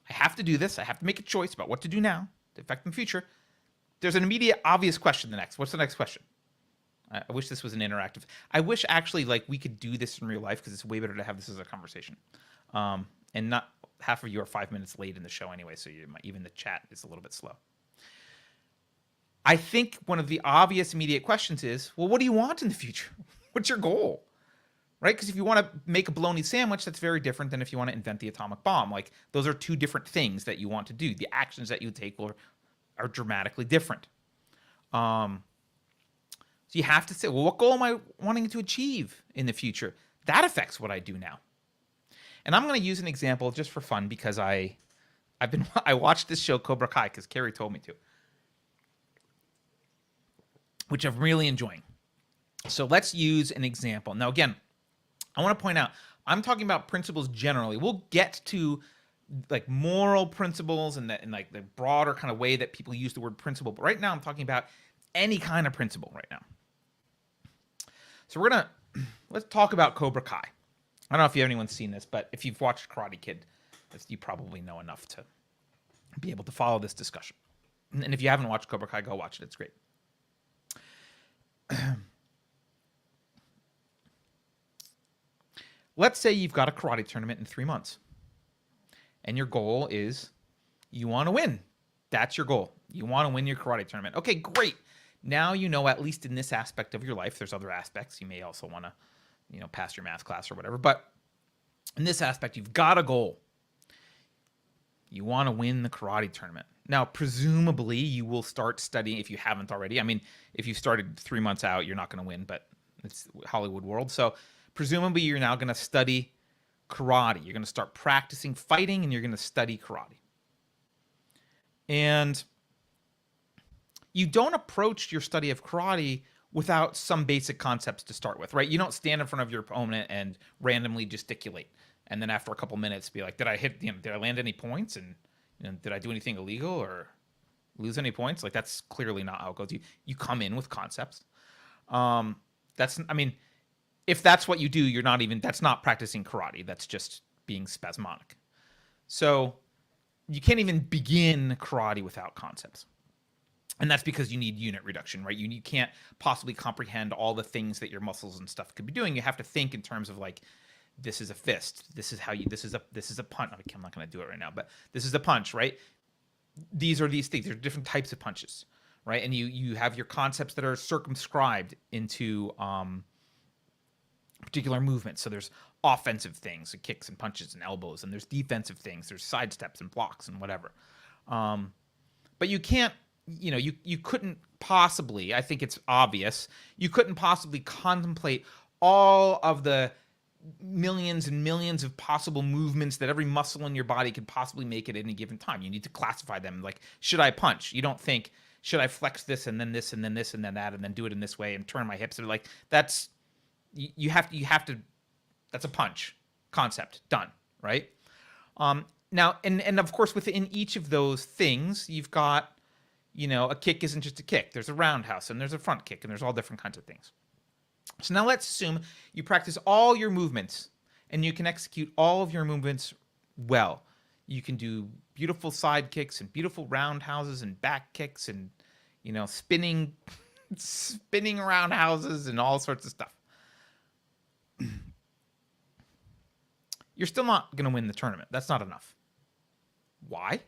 Speaker 1: have to do this. I have to make a choice about what to do now to affect the future. There's an immediate obvious question. What's the next question? I wish this was an interactive. I wish actually we could do this in real life, because it's way better to have this as a conversation. And not half of you are 5 minutes late in the show anyway, so even the chat is a little bit slow. I think one of the obvious immediate questions is, well, what do you want in the future? What's your goal? Right? Because if you want to make a bologna sandwich, that's very different than if you want to invent the atomic bomb. Those are two different things that you want to do. The actions that you take are dramatically different. So you have to say, well, what goal am I wanting to achieve in the future? That affects what I do now. And I'm going to use an example just for fun, because I watched this show Cobra Kai because Carrie told me to, which I'm really enjoying. So let's use an example. Now, again, I want to point out, I'm talking about principles generally. We'll get to moral principles and the broader kind of way that people use the word principle. But right now I'm talking about any kind of principle right now. So let's talk about Cobra Kai. I don't know if anyone's seen this, but if you've watched Karate Kid, you probably know enough to be able to follow this discussion. And if you haven't watched Cobra Kai, go watch it. It's great. Let's say you've got a karate tournament in 3 months, and your goal is you want to win. That's your goal. You want to win your karate tournament. Okay, great. Now you know, at least in this aspect of your life, there's other aspects. You may also want to, pass your math class or whatever. But in this aspect, you've got a goal. You want to win the karate tournament. Now, presumably, you will start studying if you haven't already. I mean, if you started 3 months out, you're not going to win, but it's Hollywood world. So presumably, you're now going to study karate. You're going to start practicing fighting, and you're going to study karate. And you don't approach your study of karate without some basic concepts to start with, right? You don't stand in front of your opponent and randomly gesticulate, and then after a couple minutes be like, did I land any points? And did I do anything illegal or lose any points? That's clearly not how it goes. You come in with concepts. If that's what you do, that's not practicing karate. That's just being spasmodic. So you can't even begin karate without concepts. And that's because you need unit reduction, right? You can't possibly comprehend all the things that your muscles and stuff could be doing. You have to think in terms of this is a fist. This is a punch. I'm not going to do it right now, but this is a punch, right? These are these things. There are different types of punches, right? And you have your concepts that are circumscribed into particular movements. So there's offensive things, so kicks and punches and elbows, and there's defensive things. There's side steps and blocks and whatever. But you can't you couldn't possibly, I think it's obvious, you couldn't possibly contemplate all of the millions and millions of possible movements that every muscle in your body could possibly make at any given time. You need to classify them. Like, should I punch? You don't think, should I flex this and then this and then this and then that and then do it in this way and turn my hips? And like, that's, you have to, that's a punch concept done, right? Now, and of course, within each of those things, you've got, a kick isn't just a kick. There's a roundhouse and there's a front kick and there's all different kinds of things. So now let's assume you practice all your movements and you can execute all of your movements well. You can do beautiful side kicks and beautiful roundhouses and back kicks and, spinning roundhouses and all sorts of stuff. You're still not going to win the tournament. That's not enough. Why?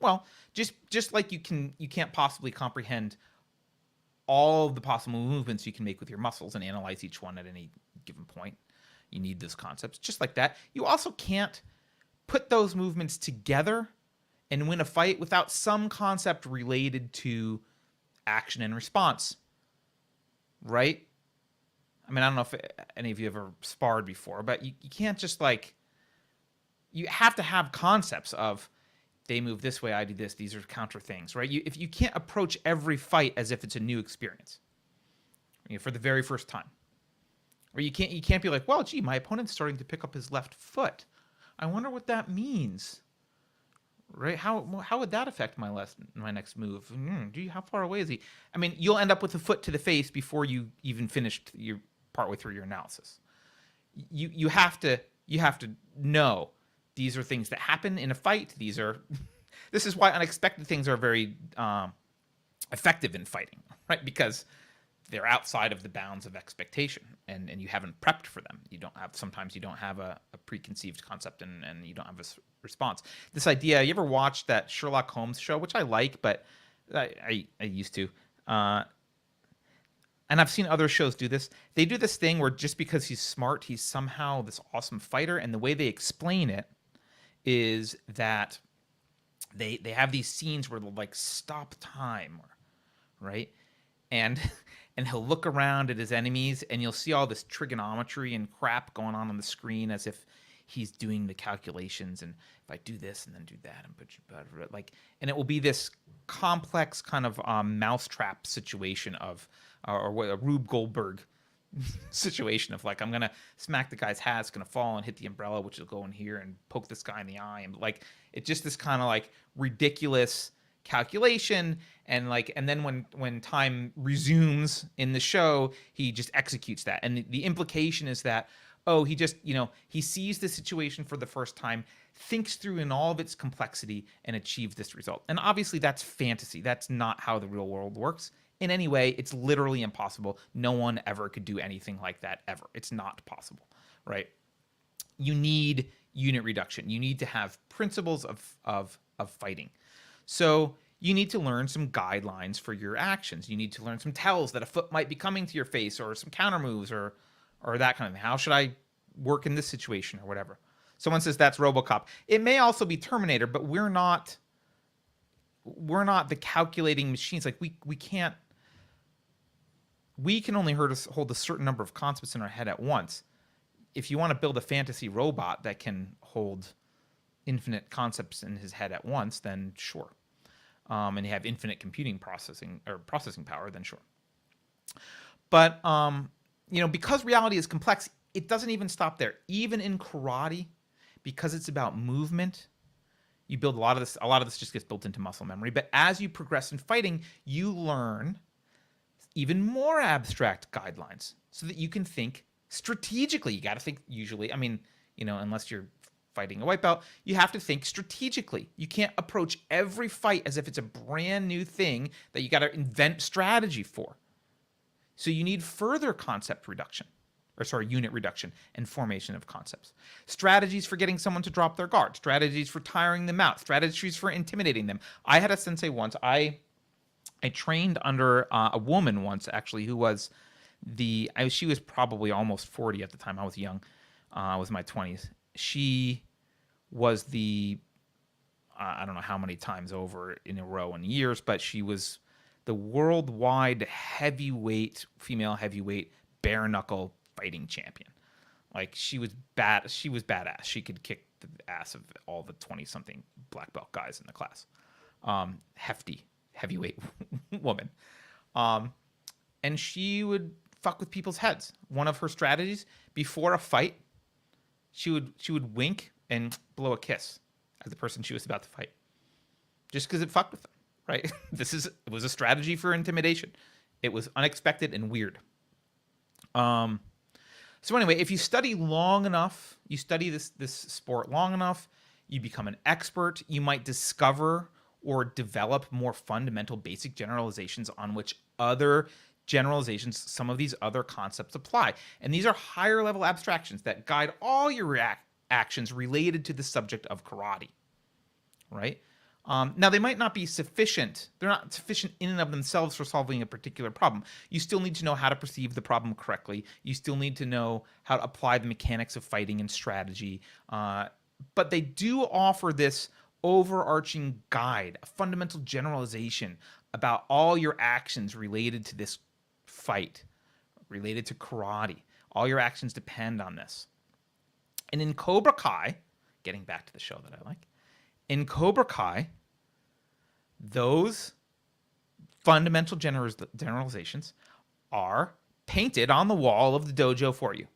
Speaker 1: Well, just like you can't possibly comprehend all the possible movements you can make with your muscles and analyze each one at any given point. You need those concepts. Just like that, you also can't put those movements together and win a fight without some concept related to action and response. Right? I mean, I don't know if any of you ever sparred before, but you can't just you have to have concepts of, they move this way, I do this, these are counter things, right? If you can't approach every fight as if it's a new experience, for the very first time. Or you can't be like, well, gee, my opponent's starting to pick up his left foot. I wonder what that means. Right? How would that affect my next move? Gee, how far away is he? I mean, you'll end up with a foot to the face before you even finished your partway through your analysis. You have to know these are things that happen in a fight. This is why unexpected things are very effective in fighting, right? Because they're outside of the bounds of expectation, and you haven't prepped for them. Sometimes you don't have a preconceived concept, and you don't have a response. This idea, you ever watched that Sherlock Holmes show, which I like, but I used to, and I've seen other shows do this. They do this thing where just because he's smart, he's somehow this awesome fighter, and the way they explain it is that they have these scenes where they'll stop time, right? And he'll look around at his enemies, and you'll see all this trigonometry and crap going on the screen as if he's doing the calculations, and if I do this and then do that and put you better, and it will be this complex kind of mousetrap situation of, or what a Rube Goldberg situation of I'm gonna smack the guy's hat, it's gonna fall and hit the umbrella, which will go in here and poke this guy in the eye, and it's just this kind of ridiculous calculation, and then when time resumes in the show, he just executes that, and the implication is that, he just he sees the situation for the first time, thinks through in all of its complexity, and achieves this result. And obviously that's fantasy. That's not how the real world works in any way. It's literally impossible. No one ever could do anything like that ever. It's not possible, right? You need unit reduction. You need to have principles of fighting. So you need to learn some guidelines for your actions. You need to learn some tells that a foot might be coming to your face, or some counter moves, or that kind of thing. How should I work in this situation, or whatever? Someone says that's RoboCop. It may also be Terminator, but we're not the calculating machines. We can only hold a certain number of concepts in our head at once. If you want to build a fantasy robot that can hold infinite concepts in his head at once, then sure. And you have infinite processing power, then sure. But because reality is complex, it doesn't even stop there. Even in karate, because it's about movement, you build a lot of this. A lot of this just gets built into muscle memory. But as you progress in fighting, you learn even more abstract guidelines so that you can think strategically. You got to think usually. I mean, unless you're fighting a white belt, you have to think strategically. You can't approach every fight as if it's a brand new thing that you got to invent strategy for. So you need further unit reduction and formation of concepts. Strategies for getting someone to drop their guard, strategies for tiring them out, strategies for intimidating them. I had a sensei once, I trained under a woman once, actually, who was she was probably almost 40 at the time. I was young. I was in my 20s. She was the I don't know how many times over in a row in years, but she was the worldwide female heavyweight bare knuckle fighting champion. Like she was bad. She was badass. She could kick the ass of all the 20-something black belt guys in the class. Hefty heavyweight woman. And she would fuck with people's heads. One of her strategies before a fight, she would wink and blow a kiss at the person she was about to fight, just because it fucked with them, right? It was a strategy for intimidation. It was unexpected and weird. So anyway, if you study long enough, you study this sport long enough, you become an expert, you might discover or develop more fundamental basic generalizations on which other generalizations, some of these other concepts apply. And these are higher level abstractions that guide all your actions related to the subject of karate, right? Now, they might not be sufficient. They're not sufficient in and of themselves for solving a particular problem. You still need to know how to perceive the problem correctly. You still need to know how to apply the mechanics of fighting and strategy. But they do offer this overarching guide, a fundamental generalization about all your actions related to this fight, related to karate. All your actions depend on this. And in Cobra Kai, getting back to the show that I like, in Cobra Kai, those fundamental generalizations are painted on the wall of the dojo for you.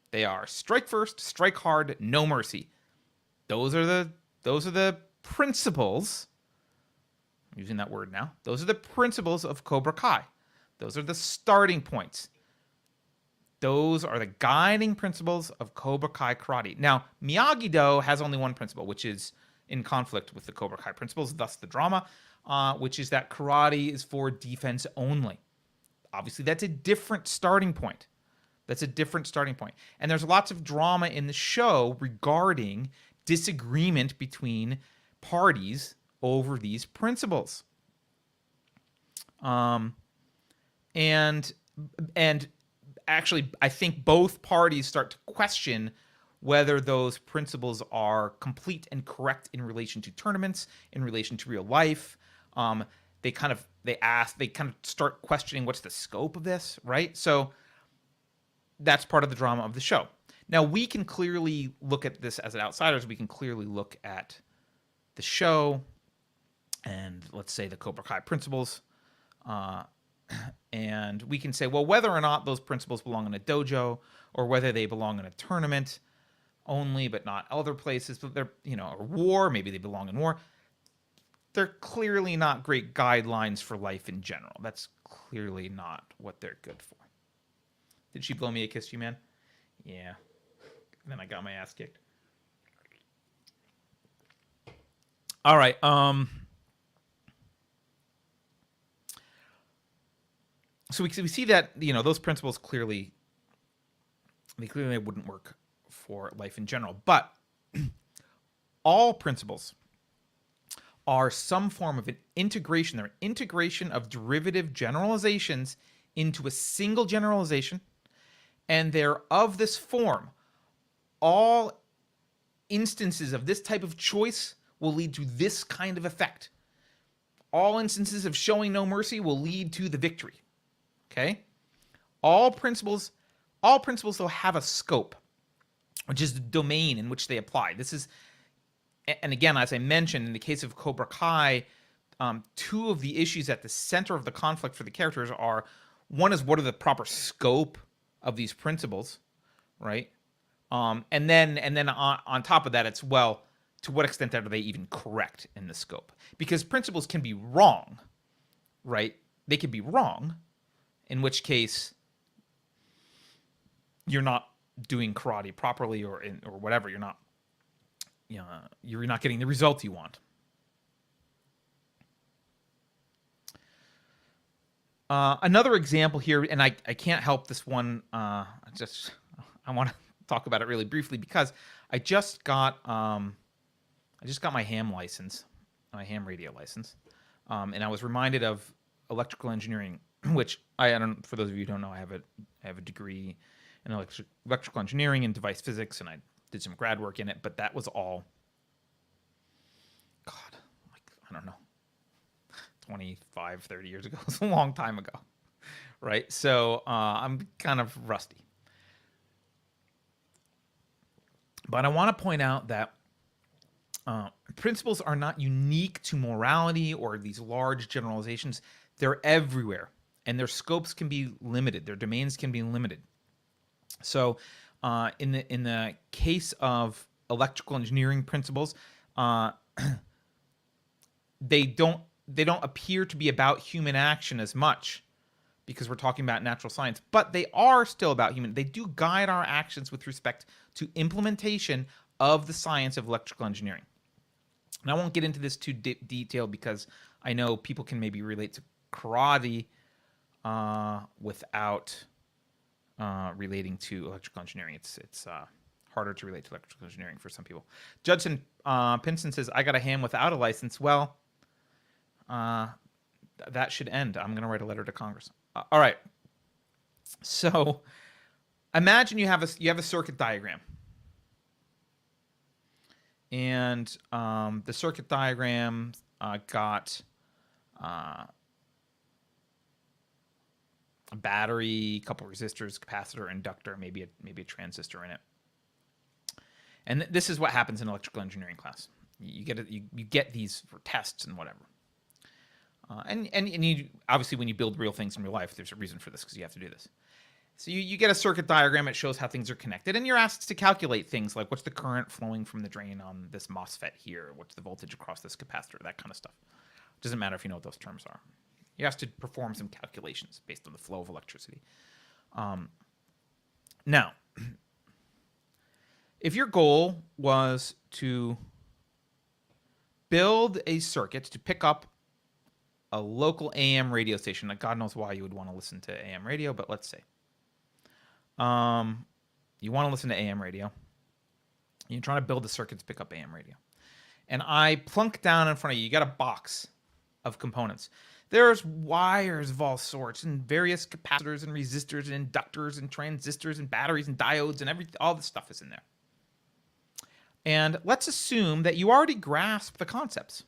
Speaker 1: They are strike first, strike hard, no mercy. Those are the principles. I'm using that word now. Those are the principles of Cobra Kai. Those are the starting points. Those are the guiding principles of Cobra Kai karate. Now, Miyagi-Do has only one principle, which is in conflict with the Cobra Kai principles, thus the drama, which is that karate is for defense only. Obviously, that's a different starting point. And there's lots of drama in the show regarding disagreement between parties over these principles. And actually, I think both parties start to question whether those principles are complete and correct in relation to tournaments, in relation to real life. They kind of start questioning what's the scope of this, right? So that's part of the drama of the show. Now, we can clearly look at this as outsiders. We can clearly look at the show and, let's say, the Cobra Kai principles. And we can say, well, whether or not those principles belong in a dojo or whether they belong in a tournament only, but not other places, but they're, or war, maybe they belong in war. They're clearly not great guidelines for life in general. That's clearly not what they're good for. Did she blow me a kiss, you man? Yeah. Then I got my ass kicked. All right. So we see that, those principles clearly wouldn't work for life in general. But all principles are some form of an integration. They're an integration of derivative generalizations into a single generalization. And they're of this form. All instances of this type of choice will lead to this kind of effect. All instances of showing no mercy will lead to the victory. Okay? All principles though have a scope, which is the domain in which they apply. This is, and again, as I mentioned, in the case of Cobra Kai, two of the issues at the center of the conflict for the characters are, one is what are the proper scope of these principles, right? And then on top of that, it's, well, to what extent are they even correct in the scope? Because principles can be wrong, right? They can be wrong, in which case you're not doing karate properly, or whatever. You're not getting the result you want. Another example here, and I can't help this one. I want to talk about it really briefly because I just got my ham license, my ham radio license, and I was reminded of electrical engineering, which I don't. For those of you who don't know, I have a degree in electrical engineering and device physics, and I did some grad work in it. But that was all. God, I don't know, 25, 30 years ago. It's a long time ago, right? So I'm kind of rusty. But I want to point out that principles are not unique to morality or these large generalizations. They're everywhere, and their scopes can be limited. Their domains can be limited. So, in the case of electrical engineering principles, they don't appear to be about human action as much, because we're talking about natural science, but they are still about human. They do guide our actions with respect to implementation of the science of electrical engineering. And I won't get into this too detailed, because I know people can maybe relate to karate without relating to electrical engineering. It's harder to relate to electrical engineering for some people. Judson Pinson says, I got a ham without a license. Well, that should end. I'm going to write a letter to Congress. All right. So imagine you have a circuit diagram. And the circuit diagram got a battery, a couple resistors, capacitor, inductor, maybe a transistor in it. And this is what happens in electrical engineering class. You get these for tests and whatever. And you, obviously, when you build real things in real life, there's a reason for this, because you have to do this. So you get a circuit diagram. It shows how things are connected, and you're asked to calculate things like, what's the current flowing from the drain on this MOSFET here? What's the voltage across this capacitor? That kind of stuff. It doesn't matter if you know what those terms are. You're asked to perform some calculations based on the flow of electricity. Now, if your goal was to build a circuit to pick up a local AM radio station, like God knows why you would want to listen to AM radio, but let's say you want to listen to AM radio. You're trying to build a circuit to pick up AM radio. And I plunk down in front of you, you got a box of components. There's wires of all sorts, and various capacitors and resistors and inductors and transistors and batteries and diodes and everything. All this stuff is in there. And let's assume that you already grasp the concepts.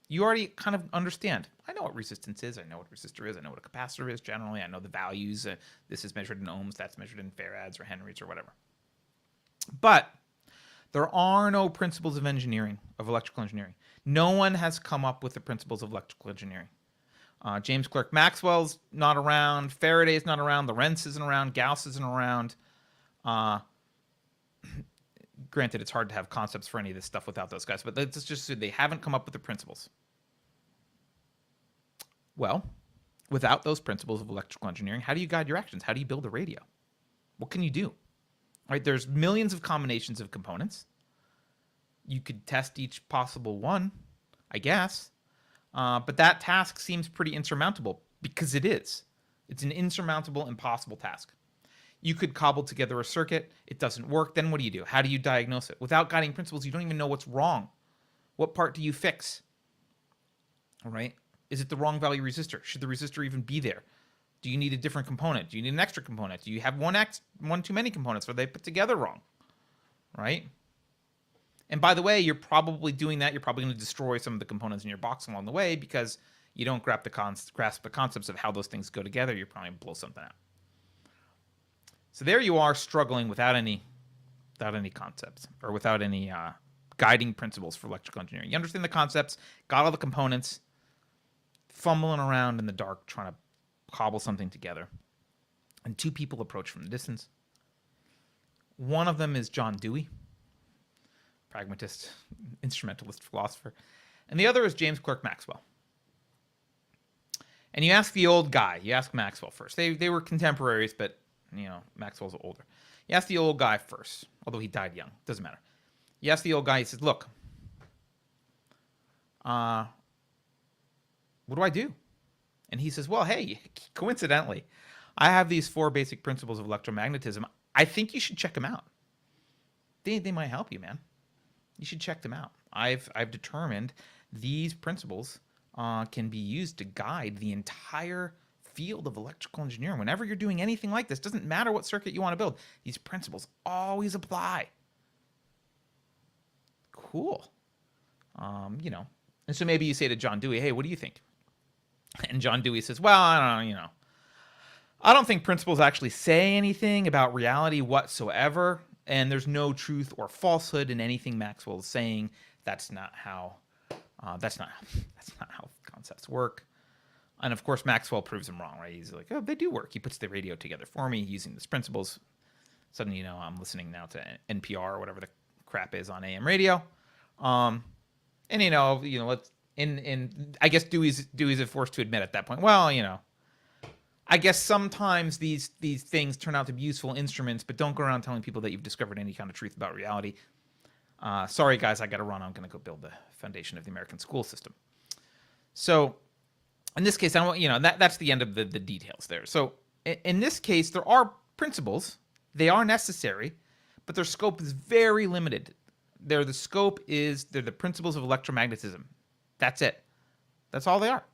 Speaker 1: You already kind of understand. I know what resistance is. I know what resistor is. I know what a capacitor is generally. I know the values. This is measured in ohms. That's measured in farads or henries or whatever. But there are no principles of engineering, of electrical engineering. No one has come up with the principles of electrical engineering. James Clerk Maxwell's not around. Faraday's not around. Lorentz isn't around. Gauss isn't around. Granted, it's hard to have concepts for any of this stuff without those guys, but let's just say they haven't come up with the principles. Well, without those principles of electrical engineering, how do you guide your actions? How do you build a radio? What can you do? Right, there's millions of combinations of components. You could test each possible one, I guess. But that task seems pretty insurmountable, because it is. It's an insurmountable, impossible task. You could cobble together a circuit. It doesn't work. Then what do you do? How do you diagnose it? Without guiding principles, you don't even know what's wrong. What part do you fix? All right. Is it the wrong value resistor? Should the resistor even be there? Do you need a different component? Do you need an extra component? Do you have one too many components? Are they put together wrong? Right? And by the way, you're probably doing that. You're probably going to destroy some of the components in your box along the way, because you don't grasp the concepts of how those things go together. You're probably going to blow something out. So there you are, struggling without any concepts, or without any guiding principles for electrical engineering. You understand the concepts, got all the components, fumbling around in the dark trying to cobble something together. And two people approach from the distance. One of them is John Dewey, pragmatist, instrumentalist philosopher. And the other is James Clerk Maxwell. And you ask the old guy, you ask Maxwell first. They were contemporaries, but Maxwell's older. You ask the old guy first, although he died young. Doesn't matter. You ask the old guy, he says, look, what do I do? And he says, well, hey, coincidentally, I have these 4 basic principles of electromagnetism. I think you should check them out. They might help you, man. You should check them out. I've determined these principles can be used to guide the entire field of electrical engineering. Whenever you're doing anything like this, doesn't matter what circuit you want to build, these principles always apply. Cool. And And so maybe you say to John Dewey, hey, what do you think? And John Dewey says, well, I don't know, I don't think principles actually say anything about reality whatsoever, and there's no truth or falsehood in anything Maxwell is saying. That's not how concepts work. And of course, Maxwell proves him wrong, right? He's like, oh, they do work. He puts the radio together for me using these principles. Suddenly, I'm listening now to NPR or whatever the crap is on AM radio. And let's I guess Dewey's forced to admit at that point, well, I guess sometimes these things turn out to be useful instruments, but don't go around telling people that you've discovered any kind of truth about reality. Sorry, guys, I got to run. I'm going to go build the foundation of the American school system. So in this case, that's the end of the details there. So in this case, there are principles. They are necessary, but their scope is very limited. They're the principles of electromagnetism. That's it. That's all they are.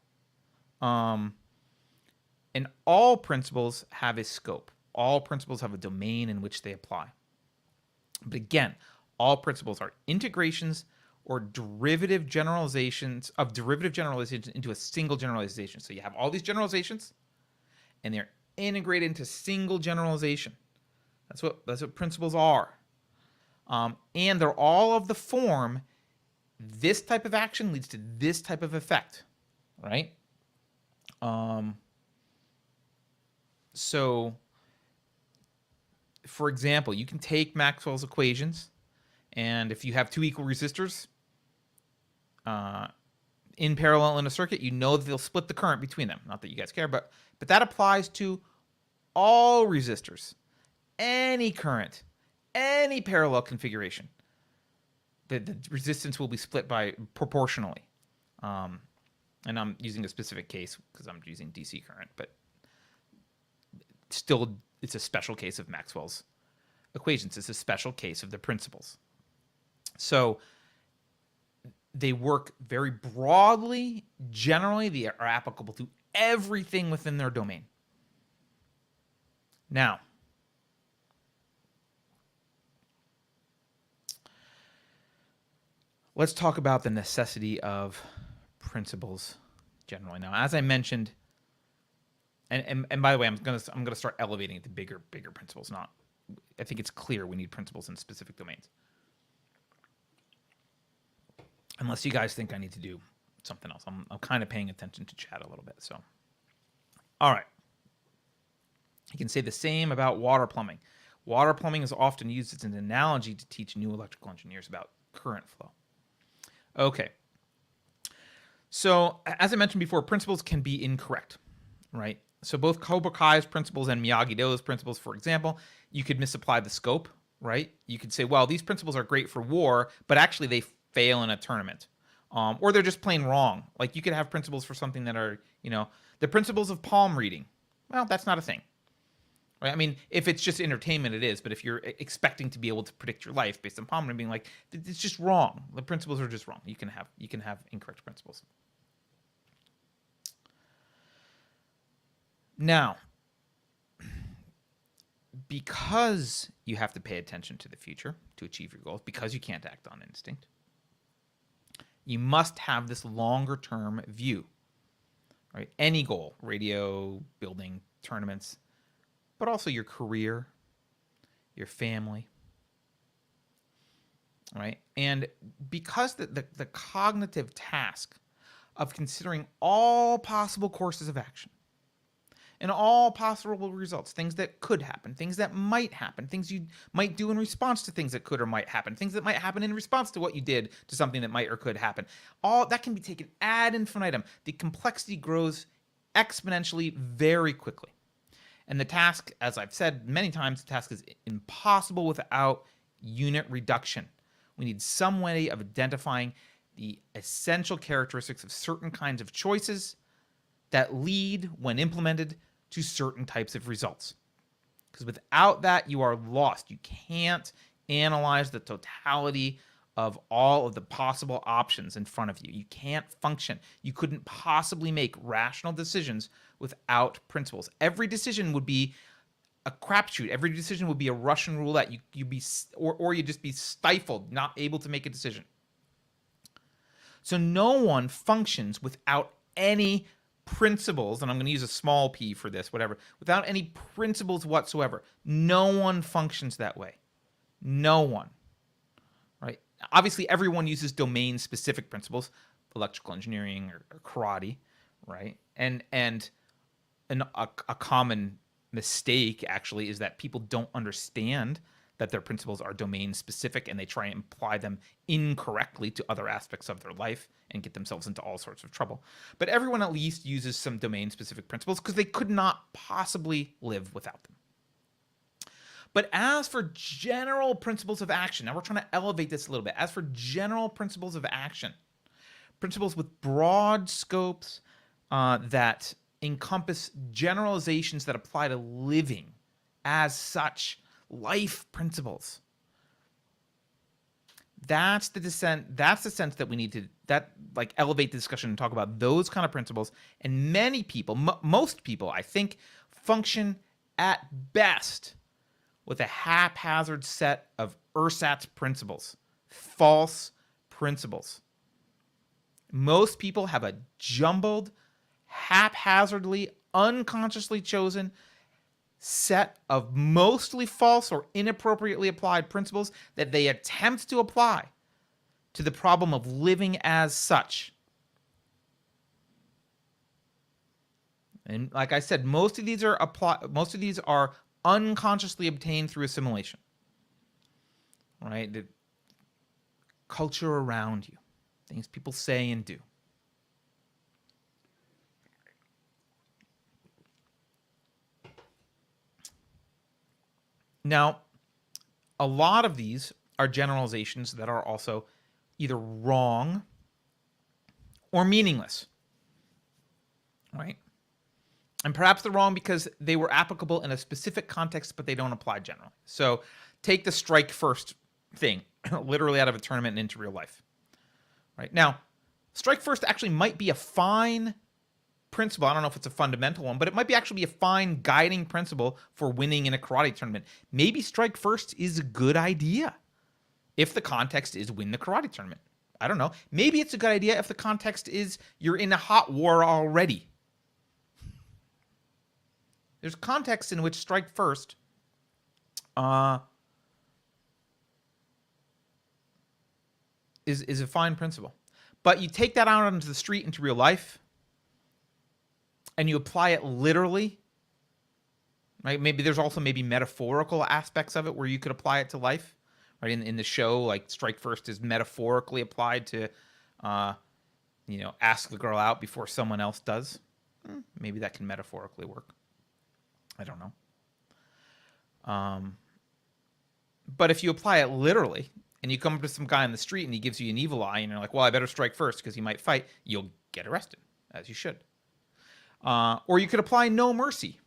Speaker 1: And all principles have a scope. All principles have a domain in which they apply. But again, all principles are integrations or derivative generalizations into a single generalization. So you have all these generalizations, and they're integrated into single generalization. That's what principles are. And they're all of the form, this type of action leads to this type of effect, right? So, for example, you can take Maxwell's equations, and if you have two equal resistors in parallel in a circuit, that they'll split the current between them. Not that you guys care, but that applies to all resistors, any current, any parallel configuration. The resistance will be split by proportionally. And I'm using a specific case because I'm using DC current, but still, it's a special case of Maxwell's equations. It's a special case of the principles. So they work very broadly. Generally, they are applicable to everything within their domain. Now, let's talk about the necessity of principles generally. Now, as I mentioned, and by the way, I'm gonna start elevating it to bigger principles. I think it's clear we need principles in specific domains. Unless you guys think I need to do something else, I'm kind of paying attention to chat a little bit. So, all right, you can say the same about water plumbing. Water plumbing is often used as an analogy to teach new electrical engineers about current flow. Okay. So, as I mentioned before, principles can be incorrect, right? So both Cobra Kai's principles and Miyagi-Do's principles, for example, you could misapply the scope, right? You could say, well, these principles are great for war, but actually they fail in a tournament. Or they're just plain wrong. Like you could have principles for something that are, the principles of palm reading. Well, that's not a thing. Right? I mean, if it's just entertainment, it is. But if you're expecting to be able to predict your life based on palm reading, being like, it's just wrong. The principles are just wrong. You can have incorrect principles. Now, because you have to pay attention to the future to achieve your goals, because you can't act on instinct, you must have this longer term view, right? Any goal, radio, building, tournaments, but also your career, your family, right? And because the cognitive task of considering all possible courses of action and all possible results, things that could happen, things that might happen, things you might do in response to things that could or might happen, things that might happen in response to what you did to something that might or could happen. All that can be taken ad infinitum. The complexity grows exponentially very quickly. And the task, as I've said many times, the task is impossible without unit reduction. We need some way of identifying the essential characteristics of certain kinds of choices that lead, when implemented, to certain types of results. Because without that, you are lost. You can't analyze the totality of all of the possible options in front of you. You can't function. You couldn't possibly make rational decisions without principles. Every decision would be a crapshoot. Every decision would be a Russian roulette. You'd just be stifled, not able to make a decision. So no one functions without any principles, and I'm going to use a small p for this, whatever, without any principles whatsoever. No one functions that way. No one. Right? Obviously, everyone uses domain-specific principles, electrical engineering or karate, right? And a common mistake actually is that people don't understand that their principles are domain specific, and they try and apply them incorrectly to other aspects of their life and get themselves into all sorts of trouble. But everyone at least uses some domain specific principles because they could not possibly live without them. But as for general principles of action, now we're trying to elevate this a little bit. As for general principles of action, principles with broad scopes that encompass generalizations that apply to living as such, life principles. That's the sense that we need to elevate the discussion and talk about those kind of principles. And many people, most people, I think, function at best with a haphazard set of ersatz principles, false principles. Most people have a jumbled, haphazardly, unconsciously chosen set of mostly false or inappropriately applied principles that they attempt to apply to the problem of living as such. And like I said, most of these are unconsciously obtained through assimilation. Right? The culture around you, things people say and do. Now, a lot of these are generalizations that are also either wrong or meaningless, right? And perhaps they're wrong because they were applicable in a specific context, but they don't apply generally. So take the strike first thing, literally out of a tournament and into real life, right? Now, strike first actually might be a fine principle. I don't know if it's a fundamental one, but it might actually be a fine guiding principle for winning in a karate tournament. Maybe strike first is a good idea if the context is win the karate tournament. I don't know. Maybe it's a good idea if the context is you're in a hot war already. There's contexts in which strike first is a fine principle. But you take that out onto the street, into real life, and you apply it literally, right? Maybe there's also metaphorical aspects of it where you could apply it to life, right? In the show, like strike first is metaphorically applied to, ask the girl out before someone else does. Maybe that can metaphorically work. I don't know. But if you apply it literally and you come up to some guy on the street and he gives you an evil eye and you're like, well, I better strike first because he might fight, you'll get arrested, as you should. Or you could apply no mercy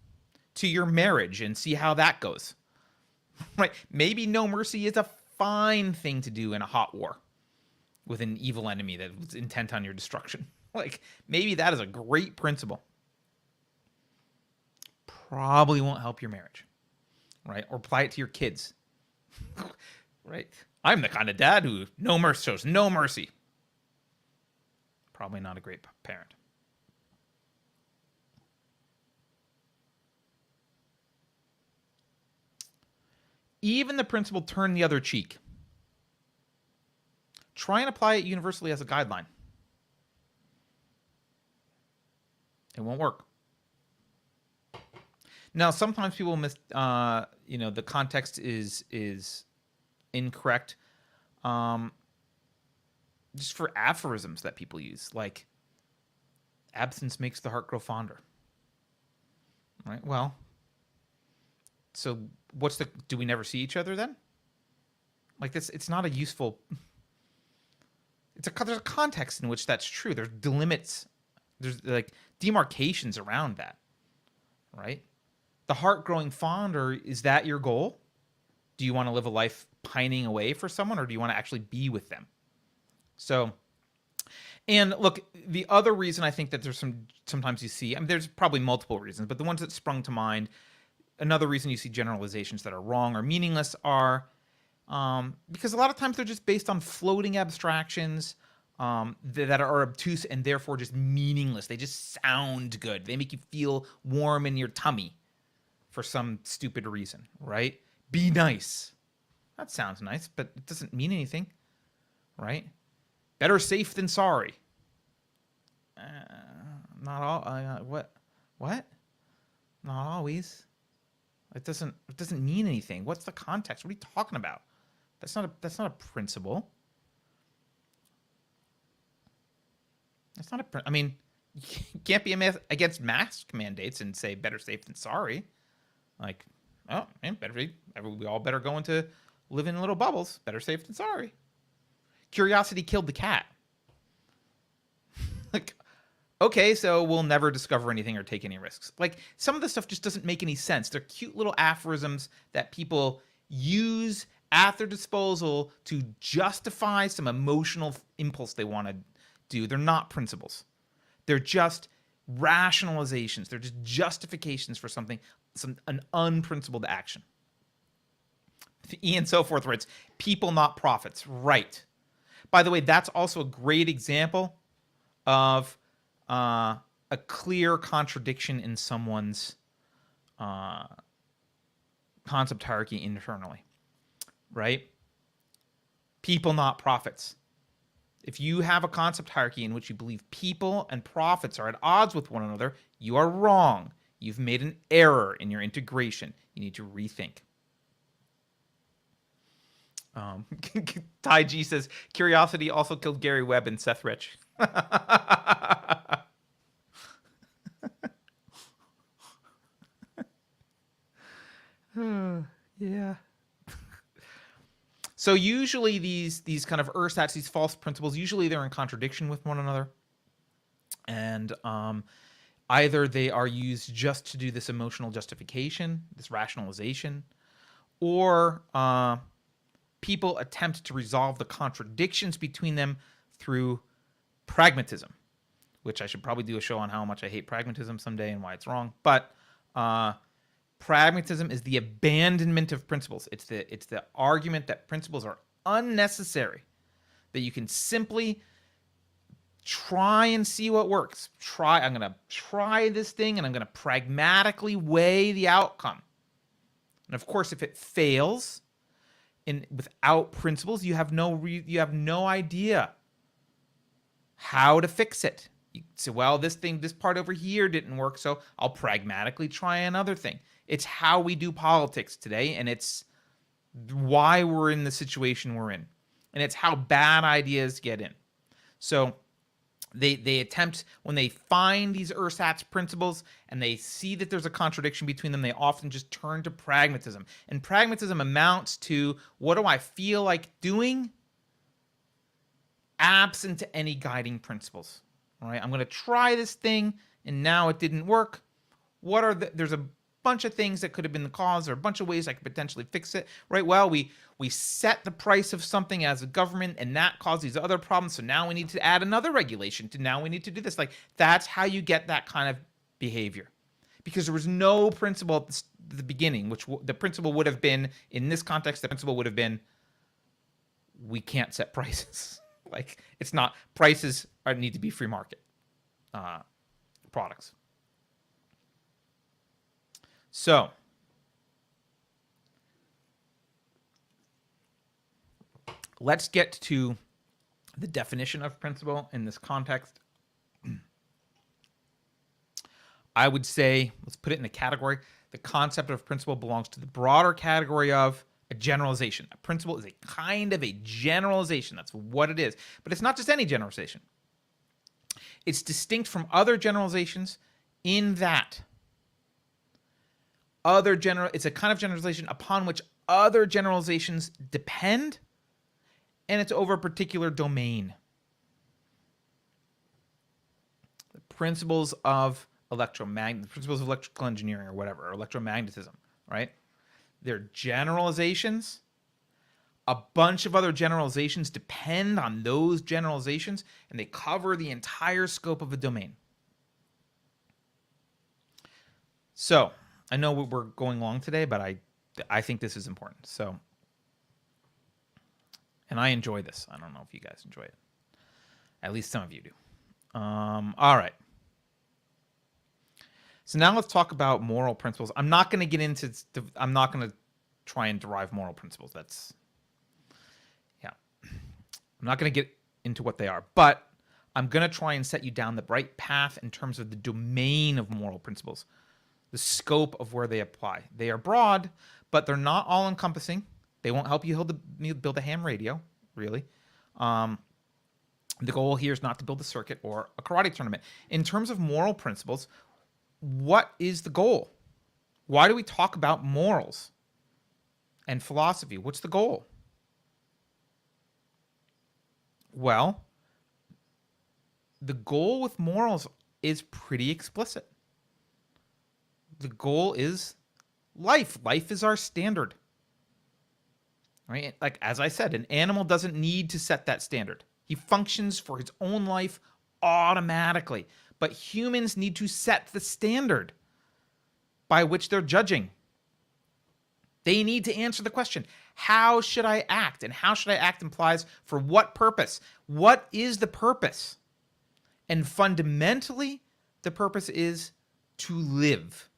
Speaker 1: to your marriage and see how that goes. Right? Maybe no mercy is a fine thing to do in a hot war with an evil enemy that was intent on your destruction. Like, maybe that is a great principle. Probably won't help your marriage, right? Or apply it to your kids, right? I'm the kind of dad who shows no mercy. Probably not a great parent. Even the principle turn the other cheek. Try and apply it universally as a guideline. It won't work. Now, sometimes people miss, the context is incorrect. Just for aphorisms that people use, like absence makes the heart grow fonder. Right? Well, so do we never see each other then? Like this, it's not a useful. There's a context in which that's true. There's delimits. There's like demarcations around that, right? The heart growing fonder, is that your goal? Do you want to live a life pining away for someone, or do you want to actually be with them? So, and look, the other reason I think that sometimes you see, there's probably multiple reasons, but the ones that sprung to mind, another reason you see generalizations that are wrong or meaningless are because a lot of times they're just based on floating abstractions, that are obtuse and therefore just meaningless. They just sound good. They make you feel warm in your tummy for some stupid reason, right? Be nice. That sounds nice, but it doesn't mean anything, right? Better safe than sorry. Not all. What? Not always. It doesn't mean anything. What's the context? What are you talking about? That's not a principle. That's not a. I mean, you can't be against mask mandates and say better safe than sorry. Like, oh man, we all better go into live in little bubbles. Better safe than sorry. Curiosity killed the cat. Like, okay, so we'll never discover anything or take any risks. Like, some of the stuff just doesn't make any sense. They're cute little aphorisms that people use at their disposal to justify some emotional impulse they want to do. They're not principles. They're just rationalizations. They're just justifications for something, an unprincipled action. Ian Soforth writes, people not profits. Right. By the way, that's also a great example of a clear contradiction in someone's concept hierarchy internally, right? People, not profits. If you have a concept hierarchy in which you believe people and profits are at odds with one another, you are wrong. You've made an error in your integration. You need to rethink. Ty G says, curiosity also killed Gary Webb and Seth Rich. Yeah. So usually these kind of ersatz, these false principles, usually they're in contradiction with one another. And either they are used just to do this emotional justification, this rationalization, or people attempt to resolve the contradictions between them through pragmatism, which I should probably do a show on how much I hate pragmatism someday and why it's wrong. But pragmatism is the abandonment of principles. It's the argument that principles are unnecessary, that you can simply try and see what works. I'm going to try this thing and I'm going to pragmatically weigh the outcome. And of course, if it fails, without principles, you have no idea how to fix it. You say, well, this part over here didn't work, so I'll pragmatically try another thing. It's how we do politics today, and it's why we're in the situation we're in. And it's how bad ideas get in. So they attempt, when they find these ersatz principles and they see that there's a contradiction between them, they often just turn to pragmatism. And pragmatism amounts to, what do I feel like doing? Absent any guiding principles. All right, I'm going to try this thing, and now it didn't work. There's a bunch of things that could have been the cause, or a bunch of ways I could potentially fix it, right? Well, we set the price of something as a government, and that caused these other problems, so now we need to add another regulation, now we need to do this. Like, that's how you get that kind of behavior. Because there was no principle at the beginning, which the principle would have been, in this context, the principle would have been, we can't set prices. Like, it's not, prices need to be free market products. So, let's get to the definition of principle in this context. I would say, let's put it in a category. The concept of principle belongs to the broader category of a generalization. A principle is a kind of a generalization. That's what it is. But it's not just any generalization. It's distinct from other generalizations in that it's a kind of generalization upon which other generalizations depend, and it's over a particular domain. The principles of principles of electrical engineering or whatever, or electromagnetism, right? They're generalizations. A bunch of other generalizations depend on those generalizations, and they cover the entire scope of a domain. So, I know we're going long today, but I think this is important. So, and I enjoy this. I don't know if you guys enjoy it. At least some of you do. All right. So now let's talk about moral principles. I'm not going to get into. I'm not going to try and derive moral principles. That's yeah. I'm not going to get into what they are, but I'm going to try and set you down the right path in terms of the domain of moral principles, the scope of where they apply. They are broad, but they're not all encompassing. They won't help you build a ham radio, really. The goal here is not to build a circuit or a karate tournament. In terms of moral principles, what is the goal? Why do we talk about morals and philosophy? What's the goal? Well, the goal with morals is pretty explicit. The goal is life. Life is our standard. Right? Like, as I said, an animal doesn't need to set that standard. He functions for his own life automatically. But humans need to set the standard by which they're judging. They need to answer the question, how should I act? And how should I act implies for what purpose? What is the purpose? And fundamentally, the purpose is to live.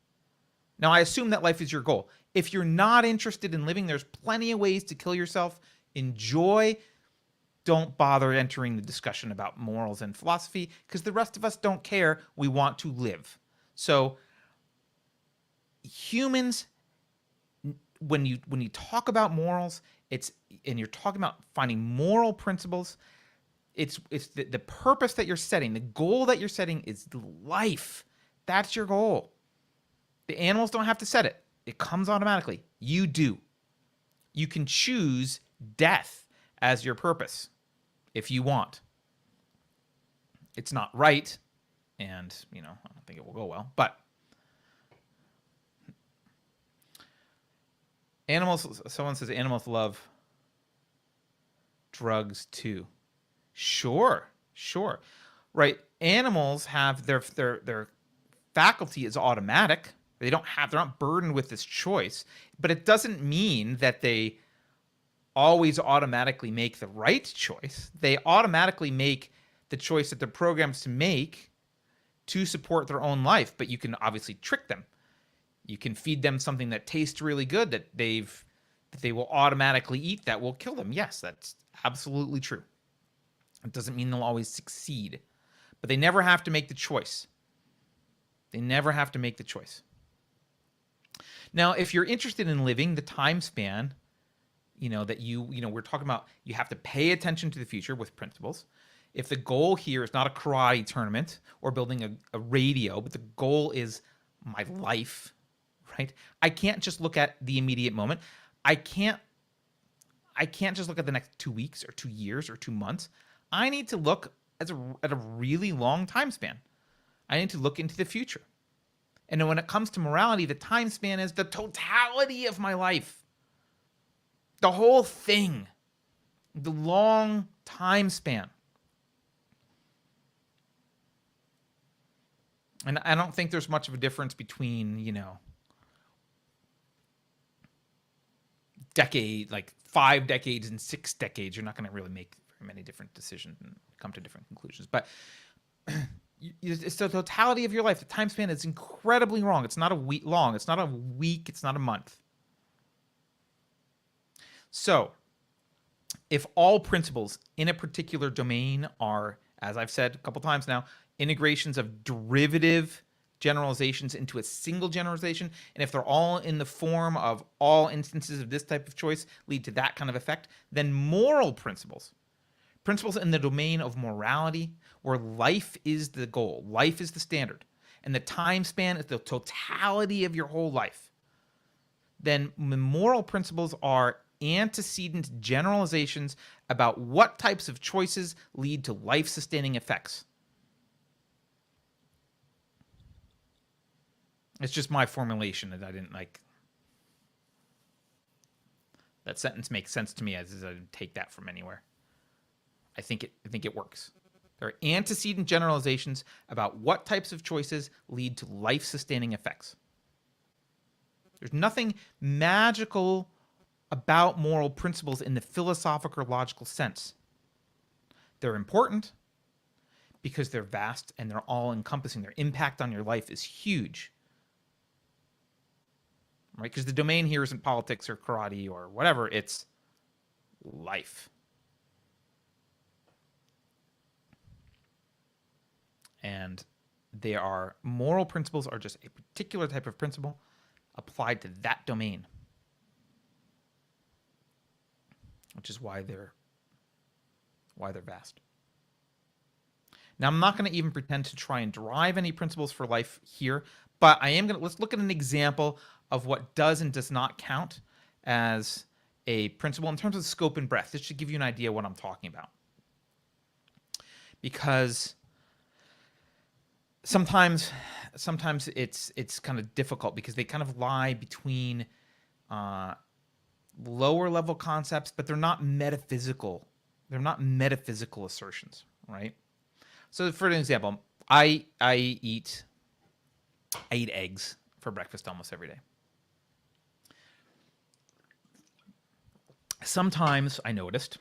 Speaker 1: Now, I assume that life is your goal. If you're not interested in living, there's plenty of ways to kill yourself. Enjoy. Don't bother entering the discussion about morals and philosophy because the rest of us don't care. We want to live. So humans, when you talk about morals, and you're talking about finding moral principles, it's the purpose that you're setting, the goal that you're setting is life. That's your goal. The animals don't have to set it. It comes automatically. You do. You can choose death as your purpose if you want. It's not right, and I don't think it will go well, but animals, someone says animals love drugs too. Sure. Right. Animals have their faculty is automatic. They're not burdened with this choice, but it doesn't mean that they always automatically make the right choice. They automatically make the choice that they're programmed to make to support their own life, but you can obviously trick them. You can feed them something that tastes really good that they will automatically eat that will kill them. Yes, that's absolutely true. It doesn't mean they'll always succeed, but they never have to make the choice. Now, if you're interested in living, the time span, that we're talking about, you have to pay attention to the future with principles. If the goal here is not a karate tournament or building a radio, but the goal is my life, right? I can't just look at the immediate moment. I can't just look at the next 2 weeks or 2 years or 2 months. I need to look at a really long time span. I need to look into the future. And when it comes to morality, the time span is the totality of my life. The whole thing. The long time span. And I don't think there's much of a difference between, like 5 decades and 6 decades. You're not going to really make very many different decisions and come to different conclusions. But it's the totality of your life. The time span is incredibly long. It's not a week long. It's not a week. It's not a month. So if all principles in a particular domain are, as I've said a couple times now, integrations of derivative generalizations into a single generalization, and if they're all in the form of all instances of this type of choice lead to that kind of effect, then moral principles in the domain of morality, where life is the goal, life is the standard, and the time span is the totality of your whole life, then moral principles are antecedent generalizations about what types of choices lead to life-sustaining effects. It's just my formulation that I didn't like. That sentence makes sense to me as I didn't take that from anywhere. I think it works. There are antecedent generalizations about what types of choices lead to life-sustaining effects. There's nothing magical about moral principles in the philosophic or logical sense. They're important. because they're vast and they're all encompassing. Their impact on your life is huge, right? Because the domain here isn't politics or karate or whatever, it's life. And moral principles are just a particular type of principle applied to that domain, which is why they're vast. Now, I'm not going to even pretend to try and derive any principles for life here, but I am going to, let's look at an example of what does and does not count as a principle in terms of scope and breadth. This should give you an idea of what I'm talking about. Because sometimes it's kind of difficult because they kind of lie between lower level concepts, but they're not metaphysical. They're not metaphysical assertions, right? So for an example, I eat eggs for breakfast almost every day. Sometimes I noticed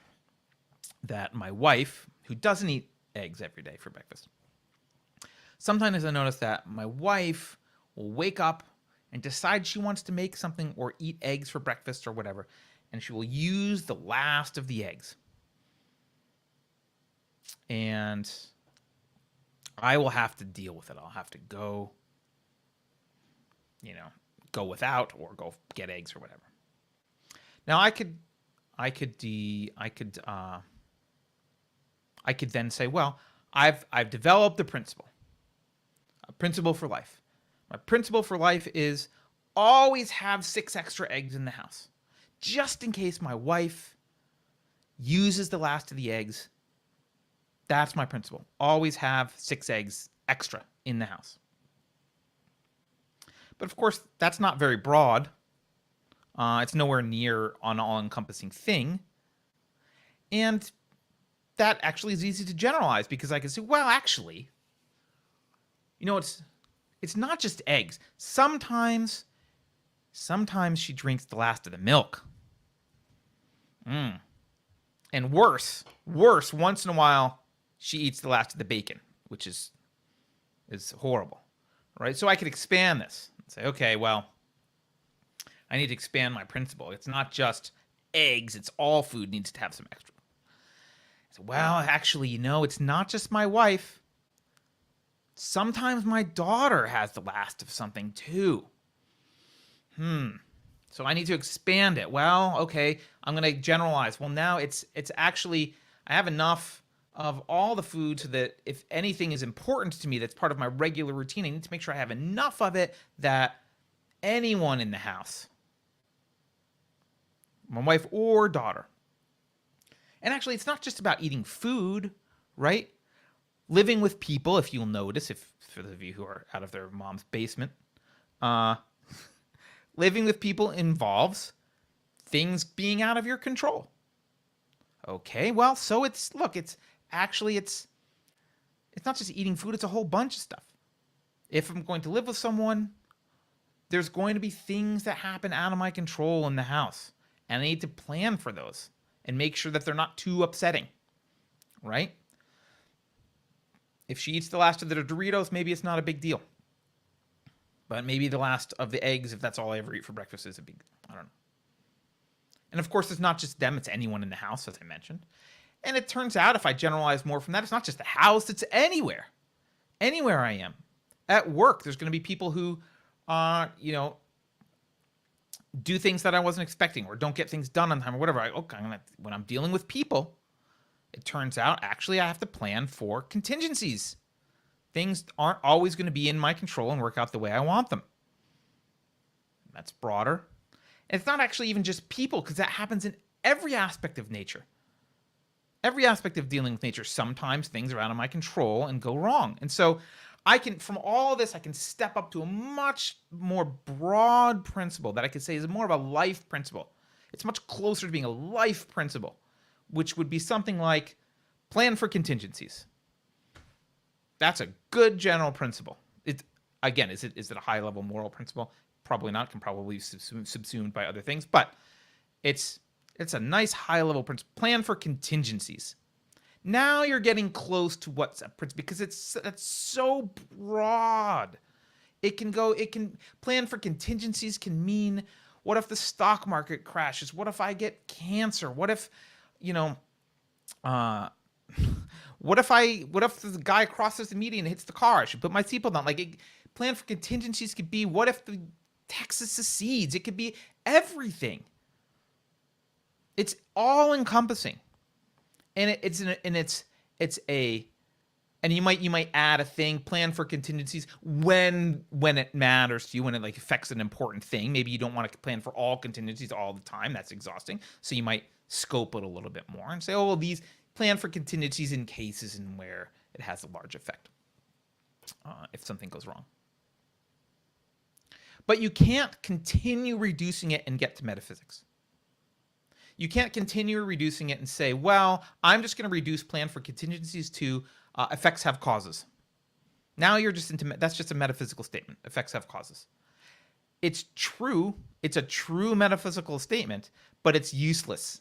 Speaker 1: that my wife, who doesn't eat eggs every day for breakfast, sometimes I notice that my wife will wake up and decide she wants to make something or eat eggs for breakfast or whatever, and she will use the last of the eggs. And I will have to deal with it. I'll have to go without or go get eggs or whatever. Now I could then say, well, I've developed a principle for life. My principle for life is always have 6 extra eggs in the house, just in case my wife uses the last of the eggs. That's my principle. Always have 6 eggs extra in the house. But of course, that's not very broad. It's nowhere near an all-encompassing thing. And that actually is easy to generalize because I can say, well, actually, it's not just eggs. Sometimes she drinks the last of the milk. And worse, once in a while, she eats the last of the bacon, which is horrible, right? So I could expand this and say, okay, well, I need to expand my principle. It's not just eggs. It's all food needs to have some extra. So, well, actually, it's not just my wife. Sometimes my daughter has the last of something too. So I need to expand it. Well, okay, I'm going to generalize. Well, now it's actually, I have enough of all the food so that if anything is important to me that's part of my regular routine, I need to make sure I have enough of it that anyone in the house, my wife or daughter. And actually, it's not just about eating food, right? Living with people, if you'll notice, for those of you who are out of their mom's basement, living with people involves things being out of your control. Okay, well, so it's not just eating food, it's a whole bunch of stuff. If I'm going to live with someone, there's going to be things that happen out of my control in the house. And I need to plan for those and make sure that they're not too upsetting, right? If she eats the last of the Doritos, maybe it's not a big deal. But maybe the last of the eggs, if that's all I ever eat for breakfast, is a big deal. I don't know. And of course, it's not just them, it's anyone in the house, as I mentioned. And it turns out, if I generalize more from that, it's not just the house, it's anywhere. Anywhere I am. At work, there's going to be people who, do things that I wasn't expecting or don't get things done on time or whatever. When I'm dealing with people, it turns out, actually, I have to plan for contingencies. Things aren't always going to be in my control and work out the way I want them. That's broader. And it's not actually even just people, because that happens in every aspect of nature. Every aspect of dealing with nature, sometimes things are out of my control and go wrong. And so from all of this, I can step up to a much more broad principle that I could say is more of a life principle. It's much closer to being a life principle, which would be something like plan for contingencies. That's a good general principle. Is it a high-level moral principle? Probably not. Can probably be subsumed by other things, but it's a nice high-level principle. Plan for contingencies. Now you're getting close to what's a principle, because that's so broad. It can plan for contingencies can mean, what if the stock market crashes? What if I get cancer? What if, you know, uh, what if the guy crosses the median and hits the car? I should put my seatbelt on. Plan for contingencies could be, what if the Texas secedes? It could be everything. It's all encompassing, and and you might add a thing, plan for contingencies when it matters to you, when it like affects an important thing. Maybe you don't want to plan for all contingencies all the time. That's exhausting. So you might scope it a little bit more and say, oh, well, these plan for contingencies in cases in where it has a large effect if something goes wrong. But you can't continue reducing it and get to metaphysics. You can't continue reducing it and say, well, I'm just going to reduce plan for contingencies to effects have causes. Now you're just that's just a metaphysical statement. Effects have causes. It's true. It's a true metaphysical statement, but it's useless.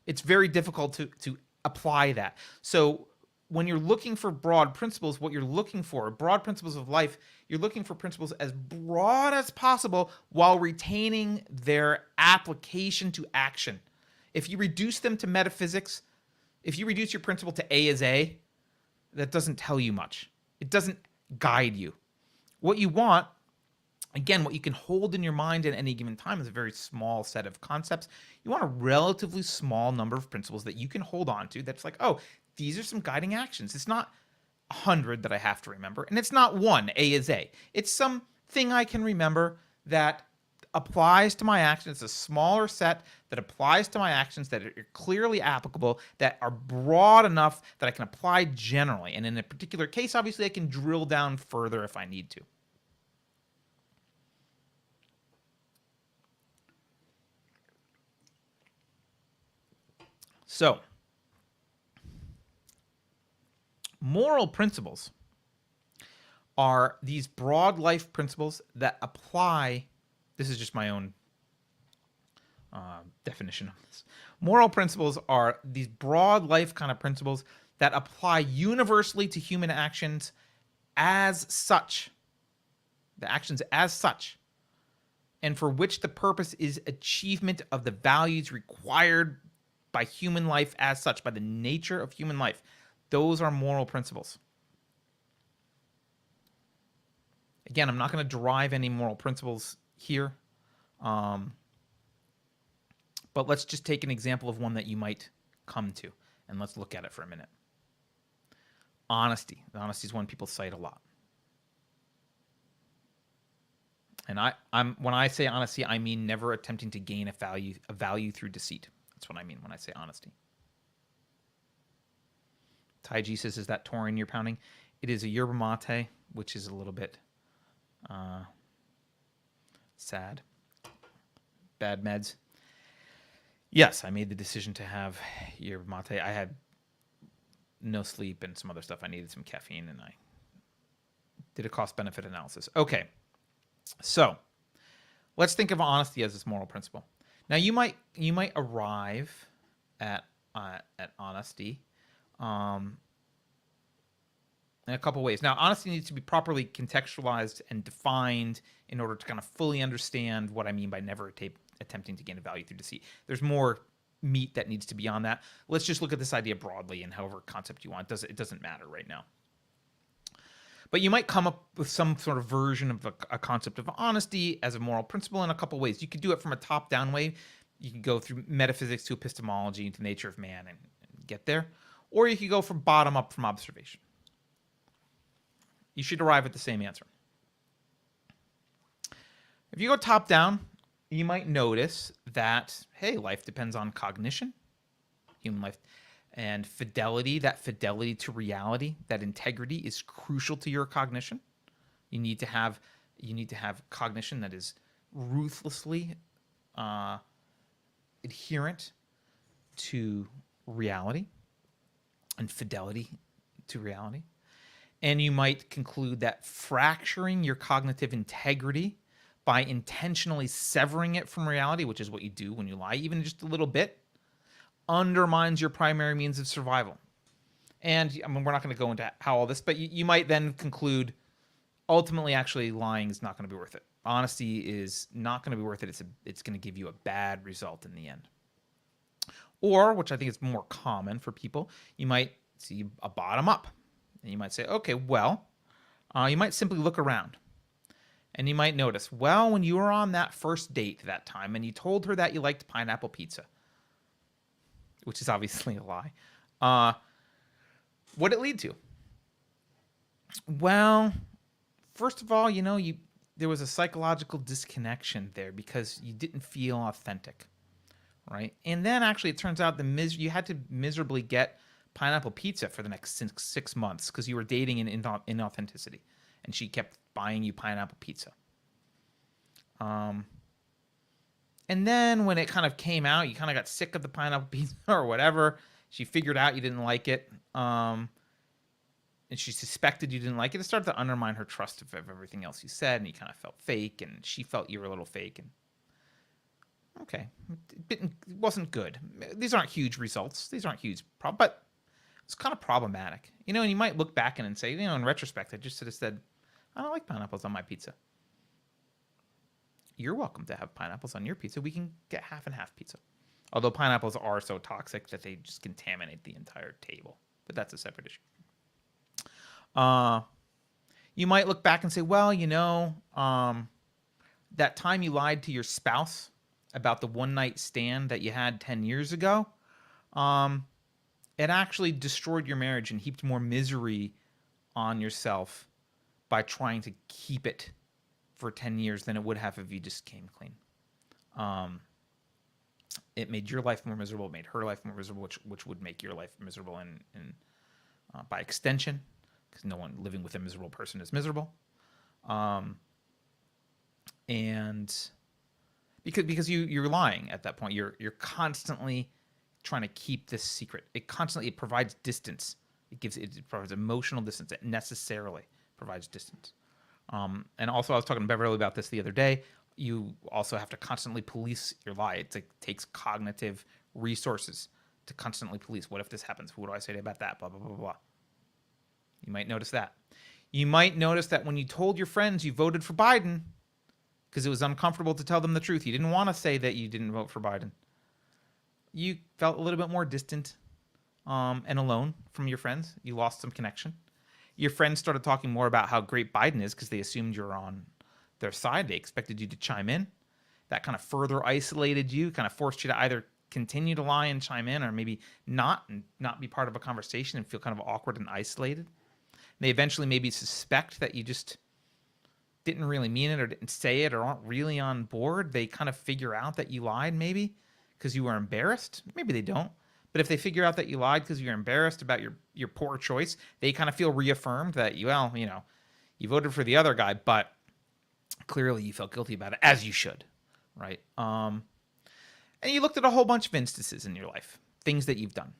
Speaker 1: It's very difficult to apply that. So when you're looking for broad principles, what you're looking for, broad principles of life, you're looking for principles as broad as possible while retaining their application to action. If you reduce them to metaphysics, if you reduce your principle to A is A, that doesn't tell you much. It doesn't guide you. What you want, again, what you can hold in your mind at any given time is a very small set of concepts. You want a relatively small number of principles that you can hold on to that's like, oh, these are some guiding actions. It's not 100 that I have to remember, and it's not one, A is A. It's something I can remember that applies to my actions. It's a smaller set that applies to my actions that are clearly applicable, that are broad enough that I can apply generally. And in a particular case, obviously, I can drill down further if I need to. So, moral principles are these broad life principles that apply. This is just my own definition of this. Moral principles are these broad life kind of principles that apply universally to human actions as such. The actions as such. And for which the purpose is achievement of the values required by human life as such, by the nature of human life. Those are moral principles. Again, I'm not going to derive any moral principles here. But let's just take an example of one that you might come to, and let's look at it for a minute. Honesty. Honesty is one people cite a lot. And when I say honesty, I mean never attempting to gain a value through deceit. That's what I mean when I say honesty. Taiji says, is that taurine you're pounding? It is a yerba mate, which is a little bit sad. Bad meds. Yes, I made the decision to have yerba mate. I had no sleep and some other stuff. I needed some caffeine, and I did a cost-benefit analysis. Okay, so let's think of honesty as this moral principle. Now, you might arrive at honesty in a couple ways. Now, honesty needs to be properly contextualized and defined in order to kind of fully understand what I mean by never attempting to gain a value through deceit. There's more meat that needs to be on that. Let's just look at this idea broadly, and however concept you want. It doesn't matter right now. But you might come up with some sort of version of a concept of honesty as a moral principle in a couple ways. You could do it from a top-down way. You can go through metaphysics to epistemology to nature of man and get there. Or you could go from bottom up from observation. You should arrive at the same answer. If you go top down, you might notice that, hey, life depends on cognition, human life, and fidelity. That fidelity to reality, that integrity is crucial to your cognition. You need to have cognition that is ruthlessly adherent to reality and fidelity to reality. And you might conclude that fracturing your cognitive integrity by intentionally severing it from reality, which is what you do when you lie, even just a little bit, undermines your primary means of survival. And I mean, we're not going to go into how all this, but you might then conclude ultimately actually lying is not going to be worth it. Honesty is not going to be worth it. It's going to give you a bad result in the end. Or, which I think is more common for people, you might see a bottom up. And you might say, okay, well, you might simply look around. And you might notice, well, when you were on that first date that time and you told her that you liked pineapple pizza, which is obviously a lie, what did it lead to? Well, first of all, there was a psychological disconnection there because you didn't feel authentic, right? And then actually it turns out you had to miserably get pineapple pizza for the next 6 months because you were dating in inauthenticity, and she kept buying you pineapple pizza. And then when it kind of came out, you kind of got sick of the pineapple pizza or whatever. She figured out you didn't like it. And she suspected you didn't like it. It started to undermine her trust of everything else you said, and you kind of felt fake, and she felt you were a little fake. And okay, it wasn't good. These aren't huge results. These aren't huge but it's kind of problematic. And you might look back and say, in retrospect, I just should have said, I don't like pineapples on my pizza. You're welcome to have pineapples on your pizza. We can get half and half pizza. Although pineapples are so toxic that they just contaminate the entire table. But that's a separate issue. You might look back and say, well, that time you lied to your spouse about the one-night stand that you had 10 years ago, it actually destroyed your marriage and heaped more misery on yourself by trying to keep it for 10 years than it would have if you just came clean. It made your life more miserable. It made her life more miserable, which would make your life miserable and by extension, because no one living with a miserable person is miserable. And because you're lying at that point, you're constantly trying to keep this secret. It provides distance. It provides emotional distance. It necessarily provides distance. And also, I was talking to Beverly about this the other day. You also have to constantly police your lie. It takes cognitive resources to constantly police. What if this happens? What do I say about that? Blah, blah, blah, blah. You might notice that. You might notice that when you told your friends you voted for Biden because it was uncomfortable to tell them the truth, you didn't want to say that you didn't vote for Biden. You felt a little bit more distant and alone from your friends. You lost some connection. Your friends started talking more about how great Biden is because they assumed you're on their side. They expected you to chime in. That kind of further isolated you, kind of forced you to either continue to lie and chime in or maybe not, and not be part of a conversation and feel kind of awkward and isolated. They eventually maybe suspect that you just didn't really mean it or didn't say it or aren't really on board. They kind of figure out that you lied maybe because you were embarrassed. Maybe they don't. But if they figure out that you lied because you're embarrassed about your poor choice, they kind of feel reaffirmed that you voted for the other guy, but clearly you felt guilty about it, as you should, right? And you looked at a whole bunch of instances in your life, things that you've done.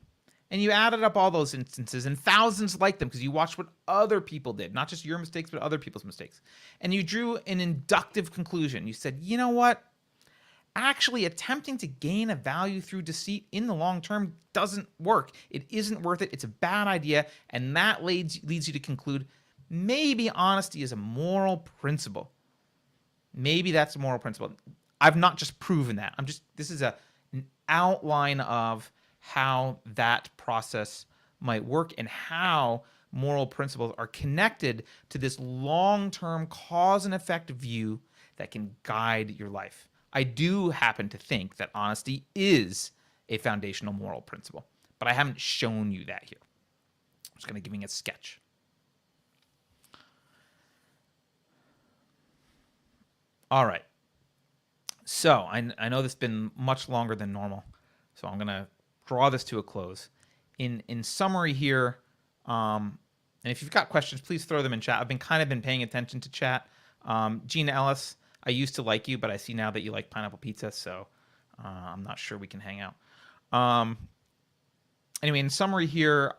Speaker 1: And you added up all those instances and thousands like them because you watched what other people did, not just your mistakes, but other people's mistakes. And you drew an inductive conclusion. You said, you know what? Actually, attempting to gain a value through deceit in the long term doesn't work. It isn't worth it. It's a bad idea. And that leads you to conclude maybe honesty is a moral principle. Maybe that's a moral principle. I've not just proven that. This is an outline of how that process might work and how moral principles are connected to this long-term cause and effect view that can guide your life. I do happen to think that honesty is a foundational moral principle, but I haven't shown you that here. I'm just going to give you a sketch. All right. So I know this has been much longer than normal, so I'm going to draw this to a close. In summary here, and if you've got questions, please throw them in chat. I've been paying attention to chat. Gina Ellis, I used to like you, but I see now that you like pineapple pizza, so I'm not sure we can hang out. Anyway, in summary here,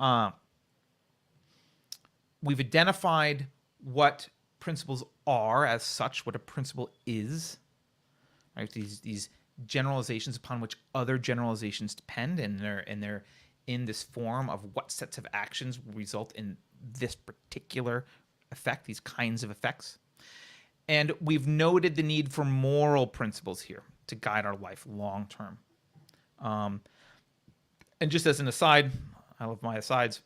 Speaker 1: we've identified what principles are as such, what a principle is, right? These generalizations upon which other generalizations depend, and their in this form of what sets of actions will result in this particular effect, these kinds of effects. And we've noted the need for moral principles here to guide our life long term. And just as an aside, I love my asides.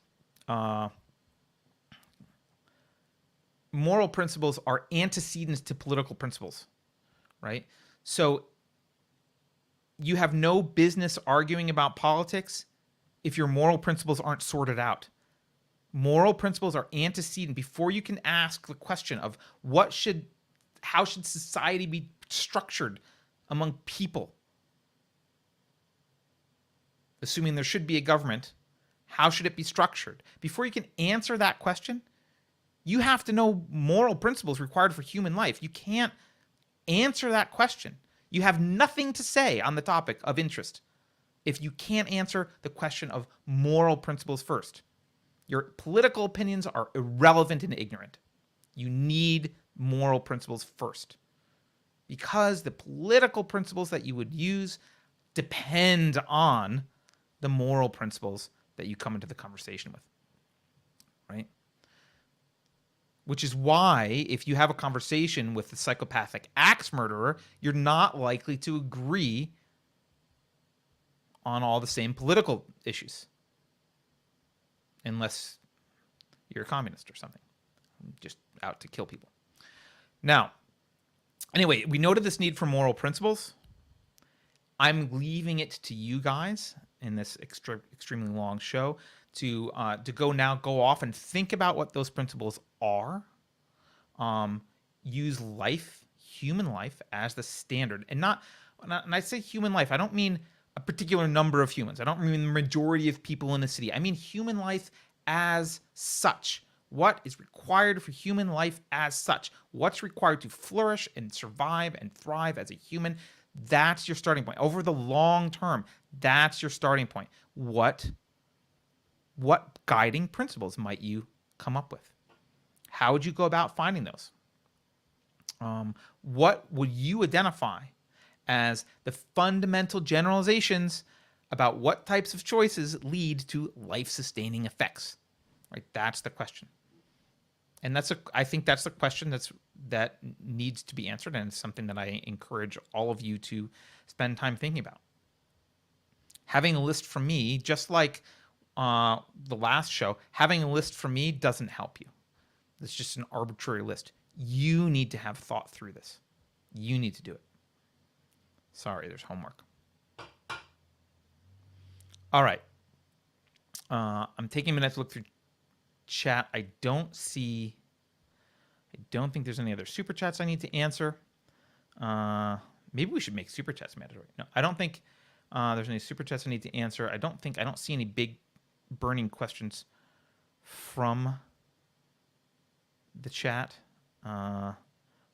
Speaker 1: Moral principles are antecedents to political principles, right? So you have no business arguing about politics if your moral principles aren't sorted out. Moral principles are antecedent before you can ask the question of how should society be structured among people? Assuming there should be a government, how should it be structured? Before you can answer that question, you have to know moral principles required for human life. You can't answer that question. You have nothing to say on the topic of interest if you can't answer the question of moral principles first. Your political opinions are irrelevant and ignorant. You need moral principles first, because the political principles that you would use depend on the moral principles that you come into the conversation with, right? Which is why if you have a conversation with the psychopathic axe murderer, you're not likely to agree on all the same political issues, unless you're a communist or something, just out to kill people. Now, anyway, we noted this need for moral principles. I'm leaving it to you guys in this extremely long show to go off and think about what those principles are. Use human life, as the standard, and I say human life, I don't mean a particular number of humans. I don't mean the majority of people in a city. I mean human life as such. What is required for human life as such? What's required to flourish and survive and thrive as a human? That's your starting point. Over the long term, that's your starting point. What guiding principles might you come up with? How would you go about finding those? What would you identify as the fundamental generalizations about what types of choices lead to life-sustaining effects? Right? That's the question. And I think that's the question that needs to be answered, and it's something that I encourage all of you to spend time thinking about. Having a list from me, just like the last show, having a list from me doesn't help you. It's just an arbitrary list. You need to have thought through this. You need to do it. Sorry, there's homework. All right. I'm taking a minute to look through chat. I don't think there's any other super chats I need to answer. Maybe we should make super chats mandatory. No, I don't think there's any super chats I need to answer. I don't see any big burning questions from the chat.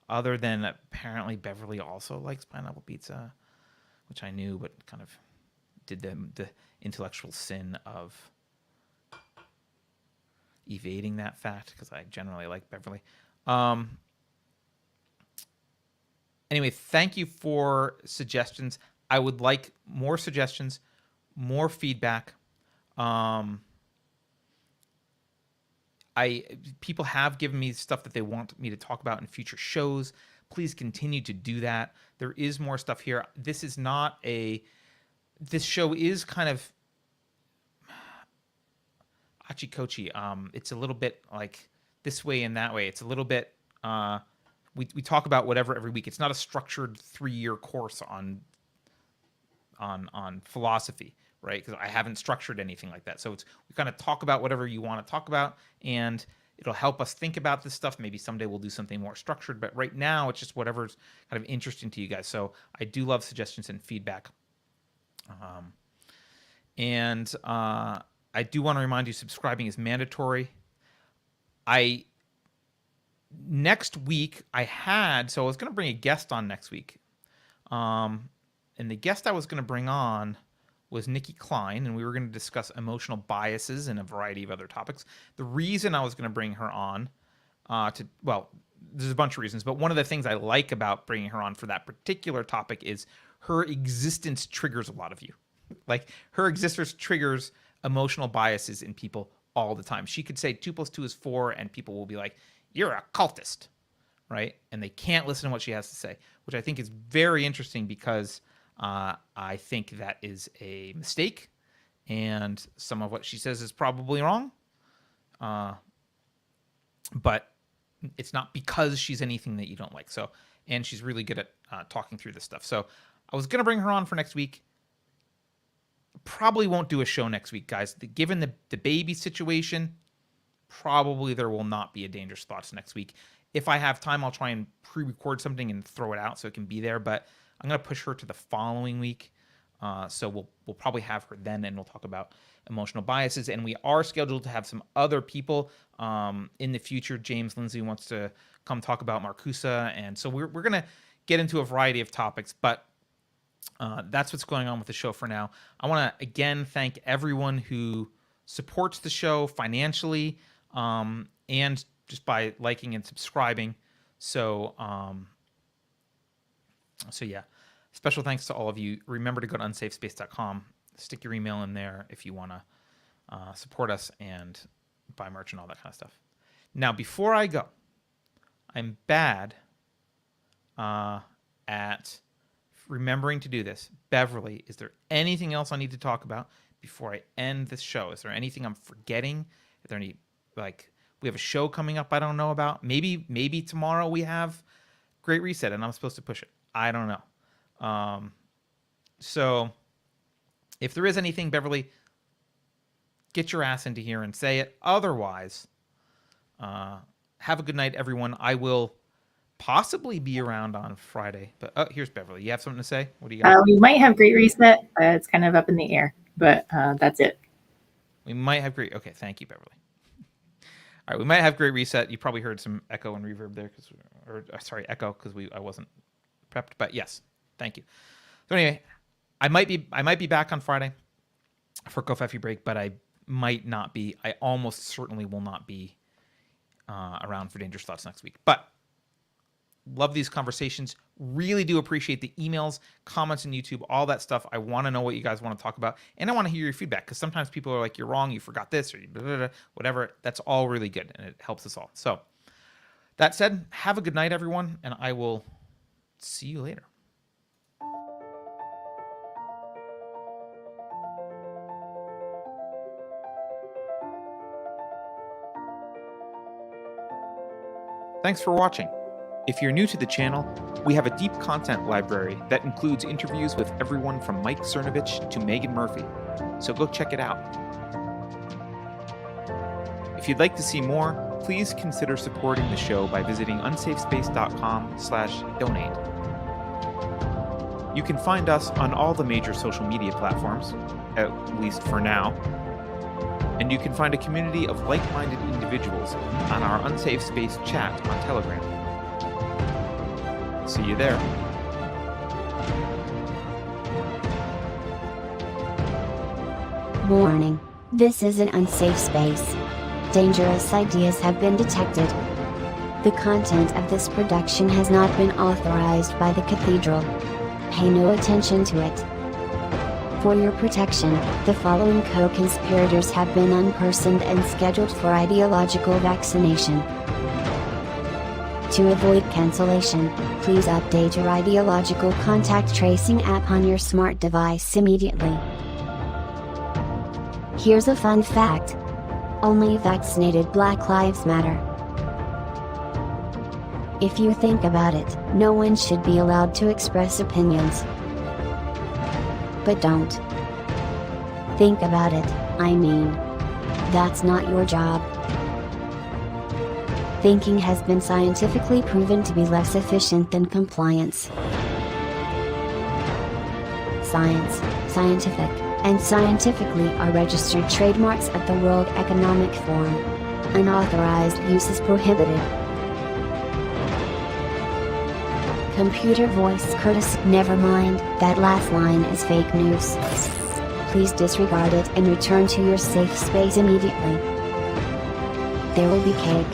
Speaker 1: Other than apparently Beverly also likes pineapple pizza, which I knew, but kind of did the intellectual sin of evading that fact, because I generally like Beverly. Anyway, thank you for suggestions. I would like more suggestions, more feedback. People have given me stuff that they want me to talk about in future shows. Please continue to do that. There is more stuff here. This show is kind of achi-kochi. It's a little bit like this way and that way. It's a little bit, we talk about whatever every week. It's not a structured 3-year course on philosophy, right? Because I haven't structured anything like that. So we kind of talk about whatever you want to talk about, and it'll help us think about this stuff. Maybe someday we'll do something more structured, but right now it's just whatever's kind of interesting to you guys. So I do love suggestions and feedback. I do want to remind you, subscribing is mandatory. Next week I was going to bring a guest on next week. And the guest I was going to bring on was Nikki Klein, and we were going to discuss emotional biases and a variety of other topics. The reason I was going to bring her on there's a bunch of reasons, but one of the things I like about bringing her on for that particular topic is her existence triggers a lot of you. Like, her existence triggers emotional biases in people all the time. She could say 2 + 2 is 4, and people will be like, "You're a cultist," right? And they can't listen to what she has to say, which I think is very interesting because I think that is a mistake, and some of what she says is probably wrong. But it's not because she's anything that you don't like. So, and she's really good at talking through this stuff. So I was going to bring her on for next week. Probably won't do a show next week, guys. Given the baby situation, probably there will not be a Dangerous Thoughts next week. If I have time, I'll try and pre-record something and throw it out so it can be there. But I'm going to push her to the following week. So we'll probably have her then, and we'll talk about emotional biases. And we are scheduled to have some other people in the future. James Lindsay wants to come talk about Marcusa, and so we're going to get into a variety of topics. But that's what's going on with the show for now. I want to again thank everyone who supports the show financially and just by liking and subscribing. So yeah. Special thanks to all of you. Remember to go to unsafespace.com. Stick your email in there if you want to support us and buy merch and all that kind of stuff. Now, before I go, I'm bad at remembering to do this. Beverly, is there anything else I need to talk about before I end this show? Is there anything I'm forgetting? Is there any, like, we have a show coming up I don't know about? Maybe tomorrow we have Great Reset and I'm supposed to push it. I don't know. So if there is anything, Beverly, get your ass into here and say it. Otherwise, have a good night, everyone. I will possibly be around on Friday, but here's Beverly. You have something to say? What do you got?
Speaker 2: We might have Great Reset. It's kind of up in the air, but that's it.
Speaker 1: We might have great. Okay. Thank you, Beverly. All right. We might have Great Reset. You probably heard some echo and reverb there echo because I wasn't prepped, but yes. Thank you. So anyway, I might be back on Friday for Kofefi break, but I might not be. I almost certainly will not be around for Dangerous Thoughts next week. But love these conversations. Really do appreciate the emails, comments on YouTube, all that stuff. I want to know what you guys want to talk about, and I want to hear your feedback because sometimes people are like, "You're wrong. You forgot this," or blah, blah, blah, whatever. That's all really good, and it helps us all. So that said, have a good night, everyone, and I will see you later. Thanks for watching. If you're new to the channel, we have a deep content library that includes interviews with everyone from Mike Cernovich to Megan Murphy, so go check it out. If you'd like to see more, please consider supporting the show by visiting unsafespace.com/donate. You can find us on all the major social media platforms, at least for now, and you can find a community of like-minded individuals on our Unsafe Space chat on Telegram. See you there.
Speaker 3: Warning. This is an unsafe space. Dangerous ideas have been detected. The content of this production has not been authorized by the Cathedral. Pay no attention to it. For your protection, the following co-conspirators have been unpersoned and scheduled for ideological vaccination. To avoid cancellation, please update your ideological contact tracing app on your smart device immediately. Here's a fun fact. Only vaccinated Black Lives Matter. If you think about it, no one should be allowed to express opinions. But don't. Think about it, I mean. That's not your job. Thinking has been scientifically proven to be less efficient than compliance. Science, scientific, and scientifically are registered trademarks of the World Economic Forum. Unauthorized use is prohibited. Computer voice courtesy. Never mind, that last line is fake news. Please disregard it and return to your safe space immediately. There will be cake.